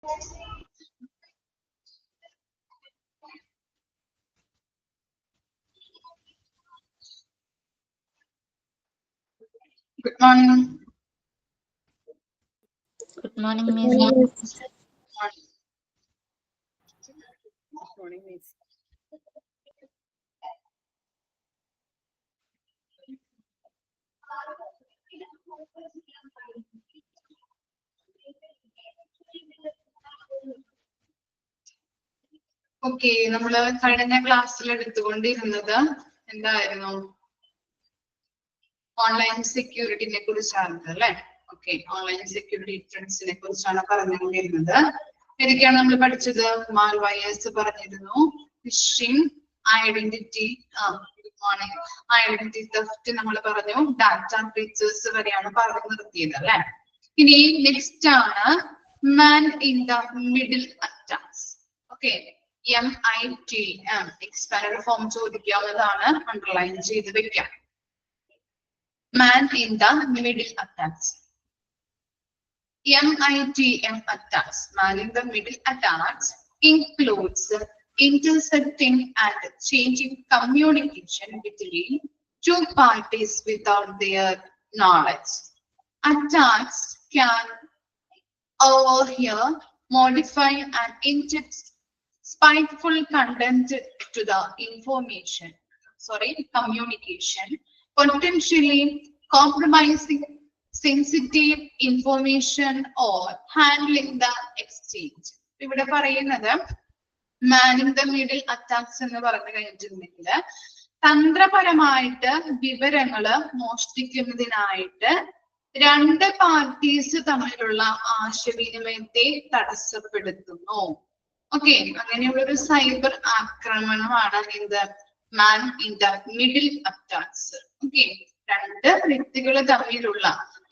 Good morning. Good morning, Miss. Good morning, Miss. Okay, നമ്മള് കഴിഞ്ഞ ക്ലാസ്സിൽ എടുത്തുകൊണ്ടിരുന്നത് എന്തായിരുന്നു? ഓൺലൈൻ സെക്യൂരിറ്റിനെ കുറിച്ചാണ് അല്ലെ? ഓക്കെ, ഓൺലൈൻ സെക്യൂരിറ്റി ട്രെൻഡ്സിനെ കുറിച്ചാണ് പറഞ്ഞുകൊണ്ടിരുന്നത്. ഏതൊക്കെയാണ് നമ്മൾ പഠിച്ചത്? മാൽവയേഴ്സ് പറഞ്ഞിരുന്നു, ഫിഷിംഗ്, ഐഡന്റിറ്റി ഐഡന്റിറ്റി തെഫ്റ്റ് നമ്മൾ പറഞ്ഞു, ഡാറ്റ ബ്രീച്ചസ് വരെയാണ് പറഞ്ഞു നിർത്തിയത് അല്ലെ? ഇനി നെക്സ്റ്റ് ആണ് man in the middle attacks. Okay, MITM expand form ചോദിക്കാവുന്നതാണ്, അണ്ടർലൈൻ ചെയ്ത് വെക്കാം. Man in the middle attacks. MITM attacks, man in the middle attacks, includes intercepting and changing communication between two parties without their knowledge. Attacks can overhear, modify, and inject spiteful content to the communication, potentially compromising sensitive information or handling the exchange. ഇവിടെ പറയുന്നത് man in the middle attacks എന്ന് പറഞ്ഞു കഴിഞ്ഞിട്ടുണ്ടെങ്കിൽ തന്ത്രപരമായിട്ട് വിവരങ്ങള് മോഷ്ടിക്കുന്നതിനായിട്ട് രണ്ട് parties തമ്മിലുള്ള ആശയവിനിമയത്തെ തടസ്സപ്പെടുത്തുന്നു. Okay, അങ്ങനെയുള്ള ഒരു സൈബർ ആക്രമണമാണ് എന്ത്? Man in the middle attacks. Okay, രണ്ട് വ്യക്തികൾ തമ്മിലുള്ള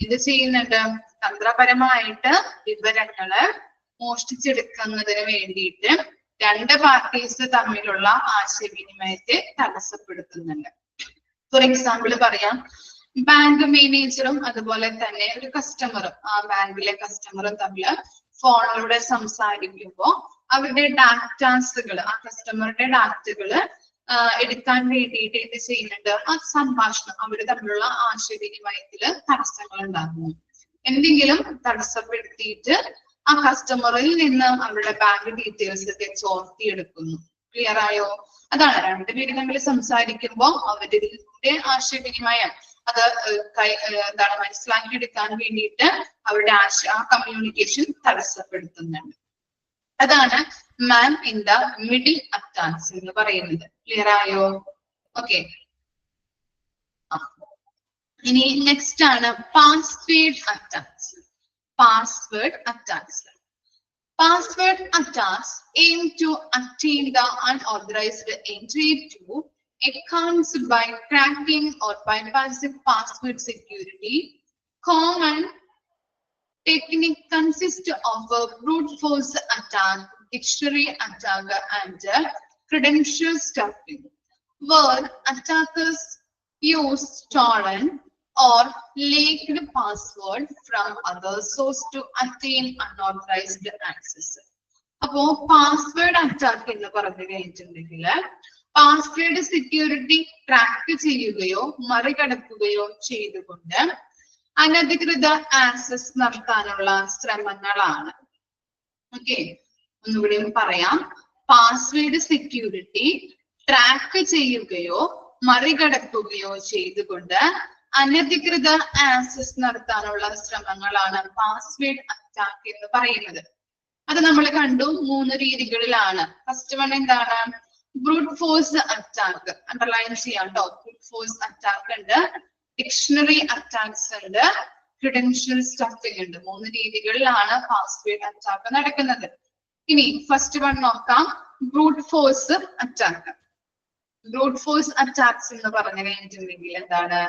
ഇത് ചെയ്യുന്നുണ്ട്, തന്ത്രപരമായിട്ട് വിവരങ്ങള് മോഷ്ടിച്ചെടുക്കുന്നതിന് വേണ്ടിയിട്ട് രണ്ട് പാർട്ടീസ് തമ്മിലുള്ള ആശയവിനിമയത്തെ തടസ്സപ്പെടുത്തുന്നുണ്ട്. ഫോർ എക്സാമ്പിൾ പറയാം, ബാങ്ക് മാനേജറും അതുപോലെ തന്നെ ഒരു കസ്റ്റമറും, ആ ബാങ്കിലെ കസ്റ്റമറും തമ്മിൽ ഫോണിലൂടെ സംസാരിക്കുമ്പോൾ അവരുടെ ഡാറ്റാസുകൾ, ആ കസ്റ്റമറുടെ ഡാറ്റകള് എടുക്കാൻ വേണ്ടിയിട്ട് എന്ത് ചെയ്യുന്നുണ്ട്? ആ സംഭാഷണം, അവര് തമ്മിലുള്ള ആശയവിനിമയത്തില് തടസ്സങ്ങൾ ഉണ്ടാകുന്നു. എന്തെങ്കിലും തടസ്സപ്പെടുത്തിയിട്ട് ആ കസ്റ്റമറിൽ നിന്ന് അവരുടെ ബാങ്ക് ഡീറ്റെയിൽസ് ഒക്കെ ചോർത്തിയെടുക്കുന്നു. ക്ലിയർ ആയോ? അതാണ് രണ്ടുപേരും തമ്മിൽ സംസാരിക്കുമ്പോൾ അവരുടെ ആശയവിനിമയം അത് എന്താണ് മനസ്സിലാക്കിയെടുക്കാൻ വേണ്ടിയിട്ട് അവരുടെ ആ കമ്മ്യൂണിക്കേഷൻ തടസ്സപ്പെടുത്തുന്നുണ്ട്. അതാണ് മാൻ ഇൻ ദ മിഡിൽ അറ്റാക്സ് എന്ന് പറയുന്നത്. ക്ലിയർ ആയോ? ഓക്കെ, ഇനി നെക്സ്റ്റ് ആണ് password attacks. Password attacks. Password attacks aim to obtain the unauthorized entry to accounts by cracking or bypassing password security. Common technique consists of a brute force attack, dictionary attack, and credential stuffing, where attackers use stolen or leaked password from other source to attain unauthorized access. അപ്പോ password attack എന്ന് പറഞ്ഞു കഴിഞ്ഞിട്ടുണ്ടെങ്കിൽ password security track ചെയ്യുകയോ മറികടക്കുകയോ ചെയ്തുകൊണ്ട് അനധികൃത access നടത്താനുള്ള ശ്രമങ്ങളാണ്. Okay, ഒന്നുകൂടി പറയാം, പാസ്വേഡ് സെക്യൂരിറ്റി ട്രാക്ക് ചെയ്യുകയോ മറികടക്കുകയോ ചെയ്തുകൊണ്ട് അനധികൃത ആക്സസ് നടത്താനുള്ള ശ്രമങ്ങളാണ് പാസ്വേഡ് അറ്റാക്ക് എന്ന് പറയുന്നത്. അത് നമ്മൾ കണ്ടു 3 രീതികളിലാണ്. ഫസ്റ്റ് വൺ എന്താണ്? Brute force attack. അണ്ടർലൈൻ ചെയ്യാം കേട്ടോ. ബ്രൂട്ട് ഫോഴ്സ് അറ്റാക്ക് ഉണ്ട്, ഡിക്ഷണറി അറ്റാക്സ് ഉണ്ട്, ക്രെഡൻഷ്യൽ സ്റ്റഫിംഗ് ഉണ്ട്. 3 രീതികളിലാണ് പാസ്വേഡ് അറ്റാക്ക് നടക്കുന്നത്. ഇനി ഫസ്റ്റ് വൺ നോക്കാം, brute force attack. Brute force attacks എന്ന് പറഞ്ഞു കഴിഞ്ഞിട്ടുണ്ടെങ്കിൽ എന്താണ്?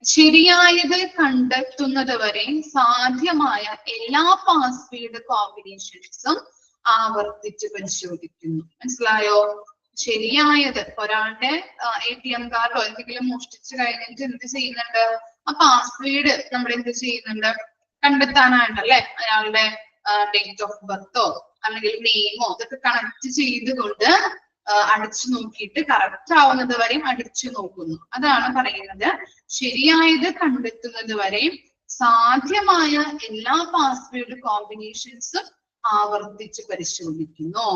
ശരിയായത് കണ്ടെത്തുന്നത് വരെ സാധ്യമായ എല്ലാ പാസ്വേഡ് കോമ്പിനേഷൻസും ആവർത്തിച്ച് പരിശോധിക്കുന്നു. മനസ്സിലായോ? ശരിയായത്, ഒരാളുടെ ATM കാർഡോ എന്തെങ്കിലും മോഷ്ടിച്ചു കഴിഞ്ഞിട്ട് എന്ത് ചെയ്യുന്നുണ്ട്? ആ പാസ്വേഡ് നമ്മൾ എന്ത് ചെയ്യുന്നുണ്ട്? കണ്ടെത്താനായിട്ടല്ലേ, അയാളുടെ ഡേറ്റ് ഓഫ് ബർത്തോ അല്ലെങ്കിൽ നെയിമോ ഇതൊക്കെ കണക്ട് ചെയ്തുകൊണ്ട് അടിച്ചു നോക്കിയിട്ട് കറക്റ്റ് ആവുന്നത് വരെയും അടിച്ചു നോക്കുന്നു. അതാണ് പറയുന്നത് ശരിയായത് കണ്ടെത്തുന്നത് വരെ സാധ്യമായ എല്ലാ പാസ്വേഡ് കോമ്പിനേഷൻസും ആവർത്തിച്ച് പരിശോധിക്കുന്നു.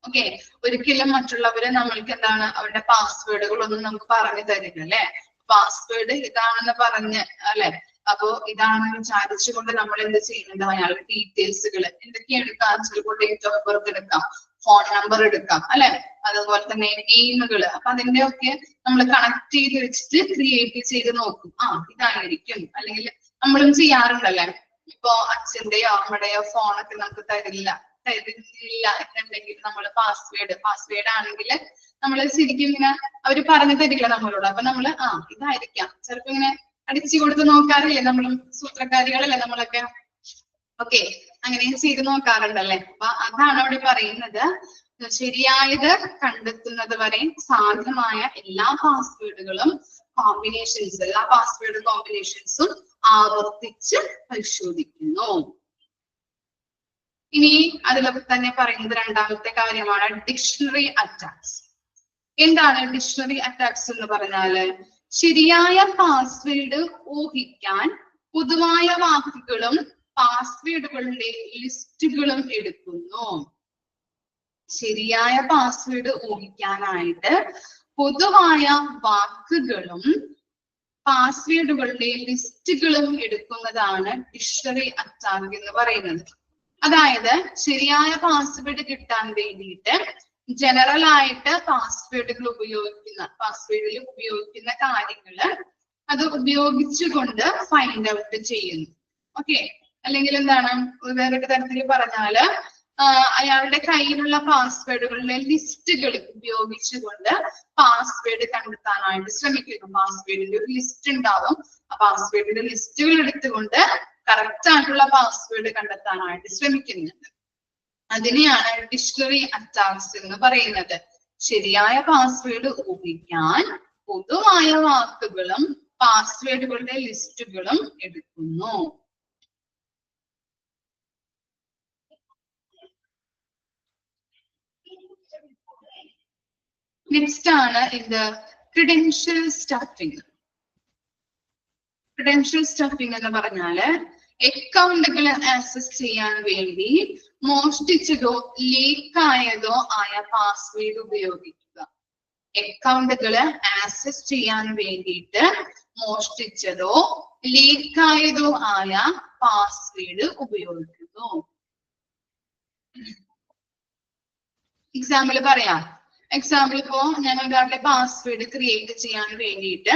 ഓക്കെ, ഒരിക്കലും മറ്റുള്ളവര് നമ്മൾക്ക് എന്താണ് അവരുടെ പാസ്വേഡുകളൊന്നും നമുക്ക് പറഞ്ഞു തരില്ല അല്ലെ. പാസ്വേഡ് ഇതാണെന്ന് പറഞ്ഞ് അല്ലെ, അപ്പോ ഇതാണെന്ന് വിചാരിച്ചുകൊണ്ട് നമ്മൾ എന്ത് ചെയ്യുന്നത് അയാളുടെ ഡീറ്റെയിൽസുകൾ എന്തൊക്കെയാ എടുക്കാം, ചിലപ്പോൾ ഡേറ്റ് ഓഫ് ബർത്ത് എടുക്കാം, ഫോൺ നമ്പർ എടുക്കാം അല്ലെ, അതുപോലെ തന്നെ നെയിമുകൾ. അപ്പൊ അതിന്റെ ഒക്കെ നമ്മൾ കണക്ട് ചെയ്ത് വെച്ചിട്ട് ക്രിയേറ്റ് ചെയ്ത് നോക്കും. ഇതായിരിക്കും, അല്ലെങ്കിൽ നമ്മളും ചെയ്യാറുണ്ടല്ലേ. ഇപ്പൊ അച്ഛന്റെയോ അമ്മയുടെയോ ഫോണൊക്കെ നമുക്ക് തരില്ല എന്നുണ്ടെങ്കിൽ നമ്മൾ പാസ്വേഡ് ആണെങ്കിൽ നമ്മൾ ശരിക്കും ഇങ്ങനെ അവര് പറഞ്ഞു തരില്ല നമ്മളോട്. അപ്പൊ നമ്മള് ഇതായിരിക്കാം ചിലപ്പോ ഇങ്ങനെ അടിച്ചു കൊടുത്ത് നോക്കാറില്ലേ, നമ്മളും സൂത്രക്കാരികളല്ലേ നമ്മളൊക്കെ. ഓക്കെ, അങ്ങനെ ചെയ്ത് നോക്കാറുണ്ടല്ലേ. അപ്പൊ അതാണ് അവിടെ പറയുന്നത് ശരിയായത് കണ്ടെത്തുന്നത് വരെ സാധ്യമായ എല്ലാ പാസ്വേഡുകളും എല്ലാ പാസ്വേഡ് കോമ്പിനേഷൻസും ആവർത്തിച്ച് പരിശോധിക്കുന്നു. ഇനി അതിലൊക്കെ തന്നെ പറയുന്നത് രണ്ടാമത്തെ കാര്യമാണ് ഡിക്ഷണറി അറ്റാക്സ്. എന്താണ് ഡിക്ഷണറി അറ്റാക്സ് എന്ന് പറഞ്ഞാല് ശരിയായ പാസ്വേഡ് ഊഹിക്കാൻ പൊതുവായ വാക്കുകളും പാസ്വേഡുകളുടെ ലിസ്റ്റുകളും എടുക്കുന്നു. ശരിയായ പാസ്വേഡ് ഊഹിക്കാനായിട്ട് പൊതുവായ വാക്കുകളും പാസ്വേഡുകളുടെ ലിസ്റ്റുകളും എടുക്കുന്നതാണ് ഡിക്ഷണറി അറ്റാക്ക് എന്ന് പറയുന്നത്. അതായത് ശരിയായ പാസ്വേഡ് കിട്ടാൻ വേണ്ടിയിട്ട് ജനറൽ ആയിട്ട് പാസ്വേഡിൽ ഉപയോഗിക്കുന്ന കാര്യങ്ങള് അത് ഉപയോഗിച്ചുകൊണ്ട് ഫൈൻഡ് ഔട്ട് ചെയ്യുന്നു. ഓക്കെ, അല്ലെങ്കിൽ എന്താണ് വേറൊരു തരത്തിൽ പറഞ്ഞാല് അയാളുടെ കയ്യിലുള്ള പാസ്വേഡുകളുടെ ലിസ്റ്റുകൾ ഉപയോഗിച്ചുകൊണ്ട് പാസ്വേഡ് കണ്ടെത്താനായിട്ട് ശ്രമിക്കുന്നു. പാസ്വേഡിന്റെ ഒരു ലിസ്റ്റ് ഉണ്ടാവും, ആ പാസ്വേഡിന്റെ ലിസ്റ്റുകൾ എടുത്തുകൊണ്ട് കറക്റ്റ് ആയിട്ടുള്ള പാസ്വേഡ് കണ്ടെത്താനായിട്ട് ശ്രമിക്കുന്നുണ്ട്. അതിനെയാണ് ഡിക്ഷണറി അറ്റാക്സ് എന്ന് പറയുന്നത്. ശരിയായ പാസ്വേഡ് ഊഹിക്കാൻ പൊതുവായ വാക്കുകളും പാസ്വേഡുകളുടെ ലിസ്റ്റുകളും എടുക്കുന്നു. നെക്സ്റ്റ് ആണ് ഇത് ക്രെഡൻഷ്യൽ സ്റ്റഫിംഗ്. ക്രെഡൻഷ്യൽ സ്റ്റഫിംഗ് എന്ന് പറഞ്ഞാല് അക്കൗണ്ടുകൾ ആക്സസ് ചെയ്യാൻ വേണ്ടി മോഷ്ടിച്ചതോ ലീക്കായതോ ആയ പാസ്വേഡ് ഉപയോഗിക്കുക. അക്കൗണ്ടുകള് ആക്സസ് ചെയ്യാൻ വേണ്ടിയിട്ട് മോഷ്ടിച്ചതോ ലീക്കായതോ ആയ പാസ്വേഡ് ഉപയോഗിക്കുന്നു. എക്സാമ്പിൾ പറയാം. എക്സാമ്പിൾ ഇപ്പോ ഞാൻ ഒരാളുടെ പാസ്വേഡ് ക്രിയേറ്റ് ചെയ്യാൻ വേണ്ടിയിട്ട്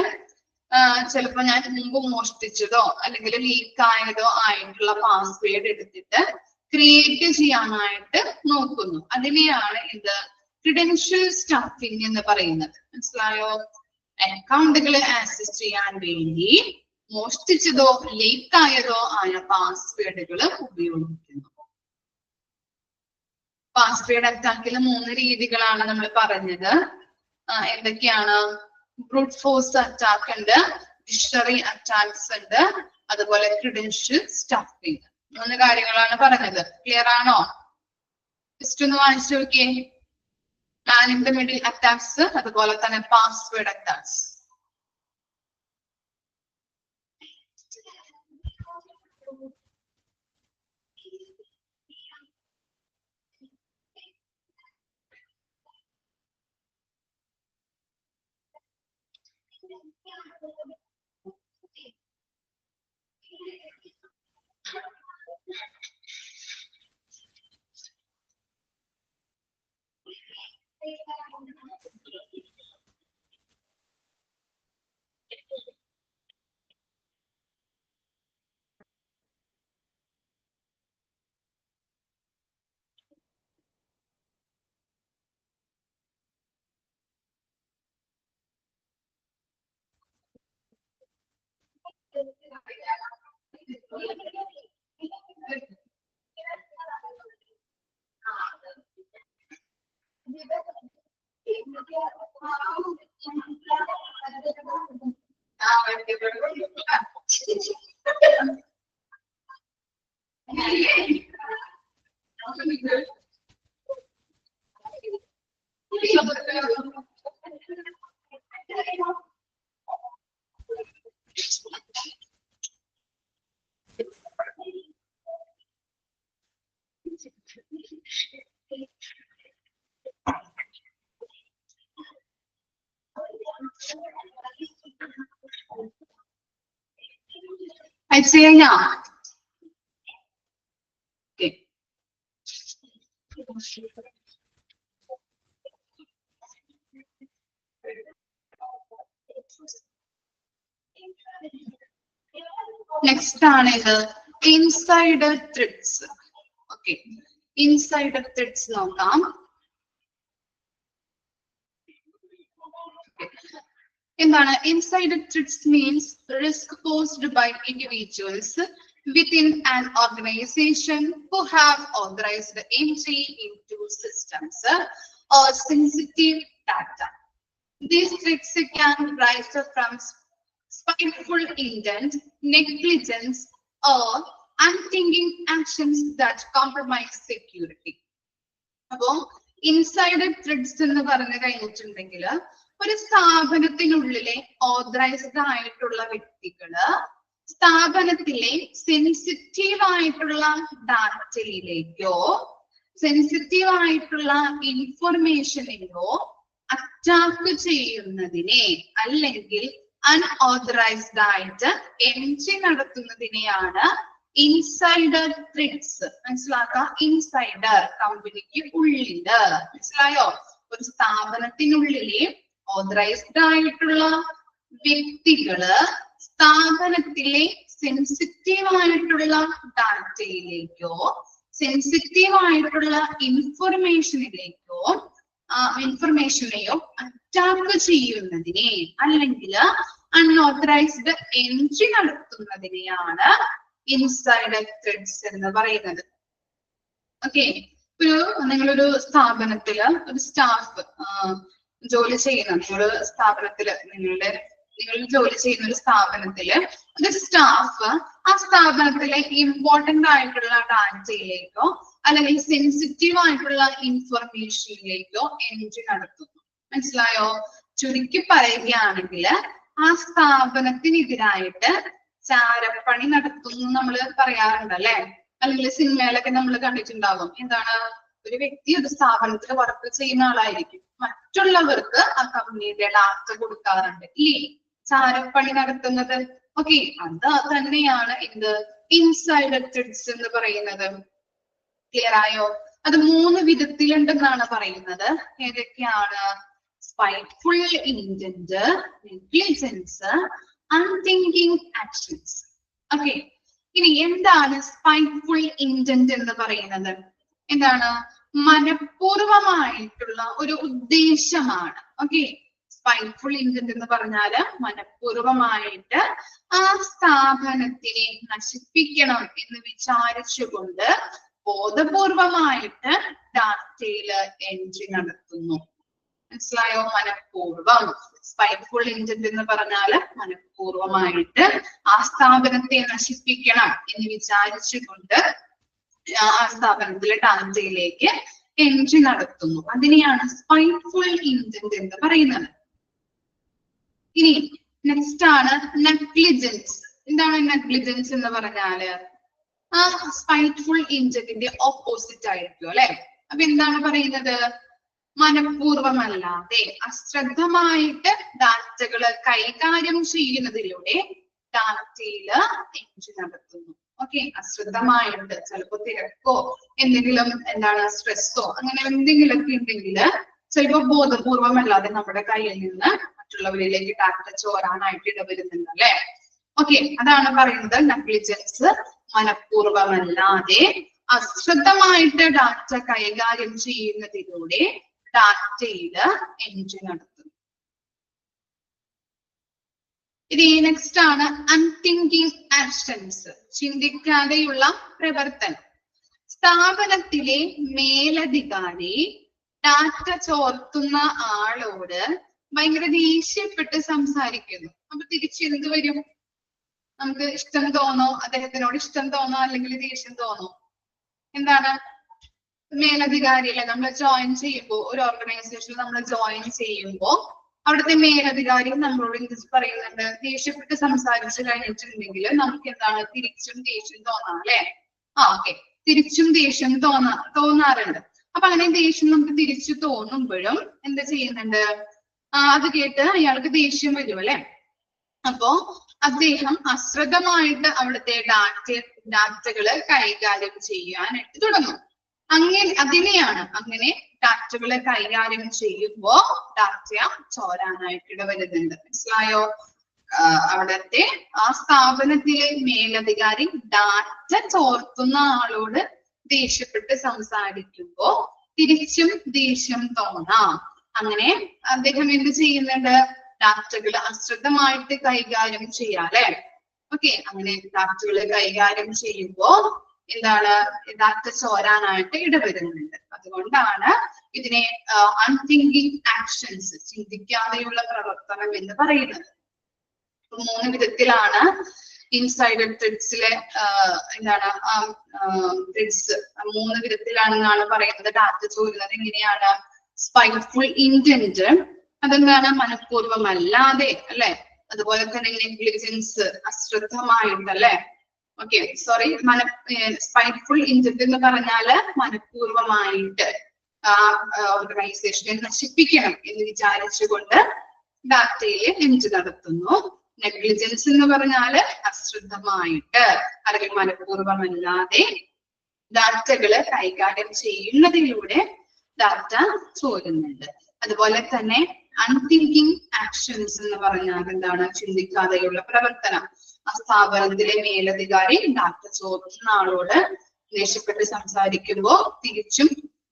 ചിലപ്പോ ഞാൻ മുമ്പ് മോഷ്ടിച്ചതോ അല്ലെങ്കിൽ ലീക്കായതോ ആയിട്ടുള്ള പാസ്വേഡ് എടുത്തിട്ട് ക്രിയേറ്റ് ചെയ്യാനായിട്ട് നോക്കുന്നു. അതിനെയാണ് ഇത് ക്രെഡൻഷ്യൽ സ്റ്റഫിംഗ് എന്ന് പറയുന്നത്. മനസ്സിലായോ? അക്കൗണ്ടുകൾ ആക്സസ് ചെയ്യാൻ വേണ്ടി മോഷ്ടിച്ചതോ ലീക്കായതോ ആയ പാസ്വേഡുകൾ ഉപയോഗിക്കുന്നു. പാസ്വേഡ് അറ്റാക്കിൽ 3 രീതികളാണ് നമ്മൾ പറഞ്ഞത്. എന്തൊക്കെയാണ്? ബ്രൂട്ട് ഫോഴ്സ് അറ്റാക്ക് ഉണ്ട്, ഡിക്ഷണറി അറ്റാക്സ് ഉണ്ട്, അതുപോലെ ക്രെഡൻഷ്യൽ സ്റ്റഫിംഗ്. 3 കാര്യങ്ങളാണ് പറഞ്ഞത്. ക്ലിയർ ആണോ? ജസ്റ്റ് ഒന്ന് വായിച്ചു നോക്കിയേ. Man in the middle attacks, അതുപോലെ തന്നെ password attacks. I say yeah. Okay. Next ആണ് ഇത് insider threats. Okay, insider threats നോക്കാം. എന്താണ് insider threats? Means risk posed by individuals within an organization who have authorized entry into systems or sensitive data. These threats can rise from spiteful intent, negligence, or unthinking actions that compromise security. അപ്പോ insider threads എന്ന് പറഞ്ഞു കഴിഞ്ഞിട്ടുണ്ടെങ്കിൽ ഒരു സ്ഥാപനത്തിനുള്ളിലെ authorised ആയിട്ടുള്ള വ്യക്തികള് സ്ഥാപനത്തിലെ sensitive ആയിട്ടുള്ള ഡാറ്റയിലേക്കോ sensitive ആയിട്ടുള്ള ഇൻഫർമേഷനെയോ അറ്റാക്ക് ചെയ്യുന്നതിനെ അല്ലെങ്കിൽ അൺഓതറൈസ്ഡ് ആയിട്ട് എൻട്രി നടത്തുന്നതിനെയാണ് ഇൻസൈഡർ ത്രെഡ്സ്. മനസ്സിലാക്കുക, ഇൻസൈഡർ കമ്പനിക്ക് ഉള്ളില്. മനസ്സിലായോ? ഒരു സ്ഥാപനത്തിനുള്ളിലെ ഓതറൈസ്ഡ് ആയിട്ടുള്ള വ്യക്തികള് സ്ഥാപനത്തിലെ സെൻസിറ്റീവ് ആയിട്ടുള്ള ഡാറ്റയിലേക്കോ സെൻസിറ്റീവ് ആയിട്ടുള്ള ഇൻഫർമേഷനെയോ അറ്റാക്ക് ചെയ്യുന്നതിനെ അല്ലെങ്കിൽ അൺഓതറൈസ്ഡ് എൻട്രി നടത്തുന്നതിനെയാണ് ഇൻസൈഡർ ത്രെഡ്സ് എന്ന് പറയുന്നത്. ഓക്കെ, നിങ്ങളൊരു സ്ഥാപനത്തില് ഒരു സ്റ്റാഫ് ജോലി ചെയ്യുന്ന നിങ്ങൾ ജോലി ചെയ്യുന്ന ഒരു സ്ഥാപനത്തില് ഒരു സ്റ്റാഫ് ആ സ്ഥാപനത്തിലെ ഇമ്പോർട്ടന്റ് ആയിട്ടുള്ള ഡാറ്റയിലേക്കോ അല്ലെങ്കിൽ സെൻസിറ്റീവ് ആയിട്ടുള്ള ഇൻഫർമേഷനിലേക്കോ എൻട്രി നടത്തുന്നു. മനസ്സിലായോ? ചുരുക്കി പറയുകയാണെങ്കിൽ ആ സ്ഥാപനത്തിനെതിരായിട്ട് ചാരപ്പണി നടത്തുന്നു നമ്മൾ പറയാറുണ്ട് അല്ലെ? അല്ലെങ്കിൽ സിനിമയിലൊക്കെ നമ്മൾ കണ്ടിട്ടുണ്ടാകും. എന്താണ്, ഒരു വ്യക്തി ഒരു സ്ഥാപനത്തിൽ വർക്ക് ചെയ്യുന്ന ആളായിരിക്കും, മറ്റുള്ളവർക്ക് ആ കമ്പനിയുടെ ഡാറ്റ കൊടുക്കാറുണ്ട് ഇല്ലേ? ചാരപ്പണി നടത്തുന്നത്. ഓക്കെ, അത് തന്നെയാണ് ഇത് ഇൻസൈഡർ ത്രെഡ്സ് എന്ന് പറയുന്നത്. ക്ലിയർ ആയോ? അത് 3 വിധത്തിലുണ്ടെന്നാണ് പറയുന്നത്. ഏതൊക്കെയാണ്? സ്പൈറ്റ്ഫുൾ ഇന്റന്റ്, നെഗ്ലിജൻസ്, അൺതിങ്കിങ് ആക്ഷൻസ്. ഓക്കെ, ഇനി എന്താണ് സ്പൈറ്റ്ഫുൾ ഇന്റന്റ് എന്ന് പറയുന്നത്? എന്താണ്? മനഃപൂർവമായിട്ടുള്ള ഒരു ഉദ്ദേശമാണ്. ഓക്കെ, സ്പൈറ്റ്ഫുൾ ഇന്റന്റ് എന്ന് പറഞ്ഞാല് മനഃപൂർവമായിട്ട് ആ സ്ഥാപനത്തിനെ നശിപ്പിക്കണം എന്ന് വിചാരിച്ചുകൊണ്ട് ബോധപൂർവമായിട്ട് ഡാറ്റയില് എൻട്രി നടത്തുന്നു. മനസ്സിലായോ? മനഃപൂർവം. സ്പൈറ്റ്ഫുൾ ഇന്റന്റ് എന്ന് പറഞ്ഞാല് മനഃപൂർവമായിട്ട് ആ സ്ഥാപനത്തെ നശിപ്പിക്കണം എന്ന് വിചാരിച്ചുകൊണ്ട് ആ സ്ഥാപനത്തിലെ ഡാറ്റയിലേക്ക് എൻട്രി നടത്തുന്നു. അതിനെയാണ് സ്പൈറ്റ്ഫുൾ ഇന്റന്റ് എന്ന് പറയുന്നത്. ഇനി നെക്സ്റ്റ് ആണ് നെഗ്ലിജൻസ്. എന്താണ് നെഗ്ലിജൻസ് എന്ന് പറഞ്ഞാല്? ആ സ്പൈറ്റ്ഫുൾ ഇന്റന്റിന്റെ ഓപ്പോസിറ്റ് ആയിരിക്കും അല്ലെ? അപ്പൊ എന്താണ് പറയുന്നത്? മനഃപൂർവമല്ലാതെ അശ്രദ്ധമായിട്ട് ഡാറ്റകള് കൈകാര്യം ചെയ്യുന്നതിലൂടെ ഡാറ്റയില് എൻട്രി നടത്തുന്നു. ഓക്കെ, അശ്രദ്ധമായിട്ട് ചിലപ്പോ തിരക്കോ എന്തെങ്കിലും സ്ട്രെസ്സോ അങ്ങനെ എന്തെങ്കിലുമൊക്കെ ഉണ്ടെങ്കിൽ ചിലപ്പോ ബോധപൂർവമല്ലാതെ നമ്മുടെ കയ്യിൽ നിന്ന് മറ്റുള്ളവരിലേക്ക് ഡാറ്റ ചോരാനായിട്ട് ഇടവരുന്നുണ്ട് അല്ലെ? ഓക്കെ, അതാണ് പറയുന്നത് നെഗ്ലിജൻസ്. മനഃപൂർവമല്ലാതെ അശ്രദ്ധമായിട്ട് ഡാറ്റ കൈകാര്യം ചെയ്യുന്നതിലൂടെ ഡാറ്റയില് എൻട്രി നടത്തുന്നു. ഇനി നെക്സ്റ്റ് ആണ് അൺതിങ്കിങ് ആക്ഷൻസ്. ചിന്തിക്കാതെയുള്ള പ്രവർത്തനം. സ്ഥാപനത്തിലെ മേലധികാരി ഡാറ്റ ചോർത്തുന്ന ആളോട് ഭയങ്കര ദേഷ്യപ്പെട്ട് സംസാരിക്കുന്നു. അപ്പൊ തിരിച്ച് എന്ത് വരും? നമുക്ക് ഇഷ്ടം തോന്നോ, അദ്ദേഹത്തിനോട് ഇഷ്ടം തോന്നോ അല്ലെങ്കിൽ ദേഷ്യം തോന്നോ? എന്താണ്? മേലധികാരിയല്ലേ നമ്മൾ ജോയിൻ ചെയ്യുമ്പോൾ, ഒരു ഓർഗനൈസേഷനിൽ നമ്മൾ ജോയിൻ ചെയ്യുമ്പോൾ അവിടുത്തെ മേലധികാരി നമ്മളോട് എന്ത് പറയുന്നുണ്ട്? ദേഷ്യപ്പെട്ട് സംസാരിച്ചു കഴിഞ്ഞിട്ടുണ്ടെങ്കിൽ നമുക്ക് എന്താണ് തിരിച്ചും ദേഷ്യം തോന്നാം അല്ലെ? ഓക്കെ, തിരിച്ചും ദേഷ്യം തോന്നാറുണ്ട്. അപ്പൊ അങ്ങനെ ദേഷ്യം നമുക്ക് തിരിച്ചു തോന്നുമ്പോഴും എന്ത് ചെയ്യുന്നുണ്ട്? അത് കേട്ട് അയാൾക്ക് ദേഷ്യം വരും അല്ലെ? അപ്പോ അദ്ദേഹം അശ്രദ്ധമായിട്ട് അവിടുത്തെ ഡാറ്റകള് കൈകാര്യം ചെയ്യാനായിട്ട് തുടങ്ങും. അങ്ങനെ ഡാറ്റകളെ കൈകാര്യം ചെയ്യുമ്പോ ഡാറ്റ ചോരാനായിട്ട് ഇടവരുന്നുണ്ട്. മനസ്സിലായോ? അവിടത്തെ ആ സ്ഥാപനത്തിലെ മേലധികാരി ഡാറ്റ ചോർത്തുന്ന ആളോട് ദേഷ്യപ്പെട്ട് സംസാരിക്കുമ്പോ തിരിച്ചും ദേഷ്യം തോന്നാം. അങ്ങനെ അദ്ദേഹം എന്ത് ചെയ്യുന്നുണ്ട്? ഡാറ്റകൾ അശ്രദ്ധമായിട്ട് കൈകാര്യം ചെയ്യാല്ലേ? ഓക്കെ, അങ്ങനെ ഡാറ്റകൾ കൈകാര്യം ചെയ്യുമ്പോ എന്താണ്? ഡാറ്റ ചോരാനായിട്ട് ഇടവരുന്നുണ്ട്. അതുകൊണ്ടാണ് ഇതിനെ അൺതിങ്കിങ് ആക്ഷൻസ്, ചിന്തിക്കാതെയുള്ള പ്രവർത്തനം എന്ന് പറയുന്നത്. 3 വിധത്തിലാണ് ഇൻസൈഡർ ത്രെഡ്സിലെ എന്താണ് ത്രെഡ്സ് 3 വിധത്തിലാണെന്നാണ് പറയുന്നത്. ഡാറ്റ ചോരുന്നത് എങ്ങനെയാണ്? സ്പൈറ്റ്ഫുൾ ഇന്റന്റ്, അതെന്താണ്? മനഃപൂർവ്വമല്ലാതെ അല്ലെ? അതുപോലെ തന്നെ നെഗ്ലിജൻസ്, അശ്രദ്ധമായിട്ടല്ലേ? ഓക്കെ, സോറി, സ്പൈറ്റ്ഫുൾ ഇന്റന്റ് എന്ന് പറഞ്ഞാല് മനഃപൂർവ്വമായിട്ട് ഓർഗനൈസേഷനെ നശിപ്പിക്കണം എന്ന് വിചാരിച്ചുകൊണ്ട് ഡാറ്റയിൽ എൻട്രി നടത്തുന്നു. നെഗ്ലിജൻസ് എന്ന് പറഞ്ഞാല് അശ്രദ്ധമായിട്ട് അല്ലെങ്കിൽ മനഃപൂർവ്വമല്ലാതെ ഡാറ്റകള് കൈകാര്യം ചെയ്യുന്നതിലൂടെ ഡാറ്റ ചോരുന്നുണ്ട്. അതുപോലെ തന്നെ അൺതിങ്കിങ് ആക്ഷൻസ് എന്ന് പറഞ്ഞാൽ എന്താണ്? ചിന്തിക്കാതെയുള്ള പ്രവർത്തനം. ആ സ്ഥാപനത്തിലെ മേലധികാരി ഡാറ്റ ചോർത്തുന്ന ആളോട് ദേഷ്യപ്പെട്ട് സംസാരിക്കുമ്പോ തിരിച്ചും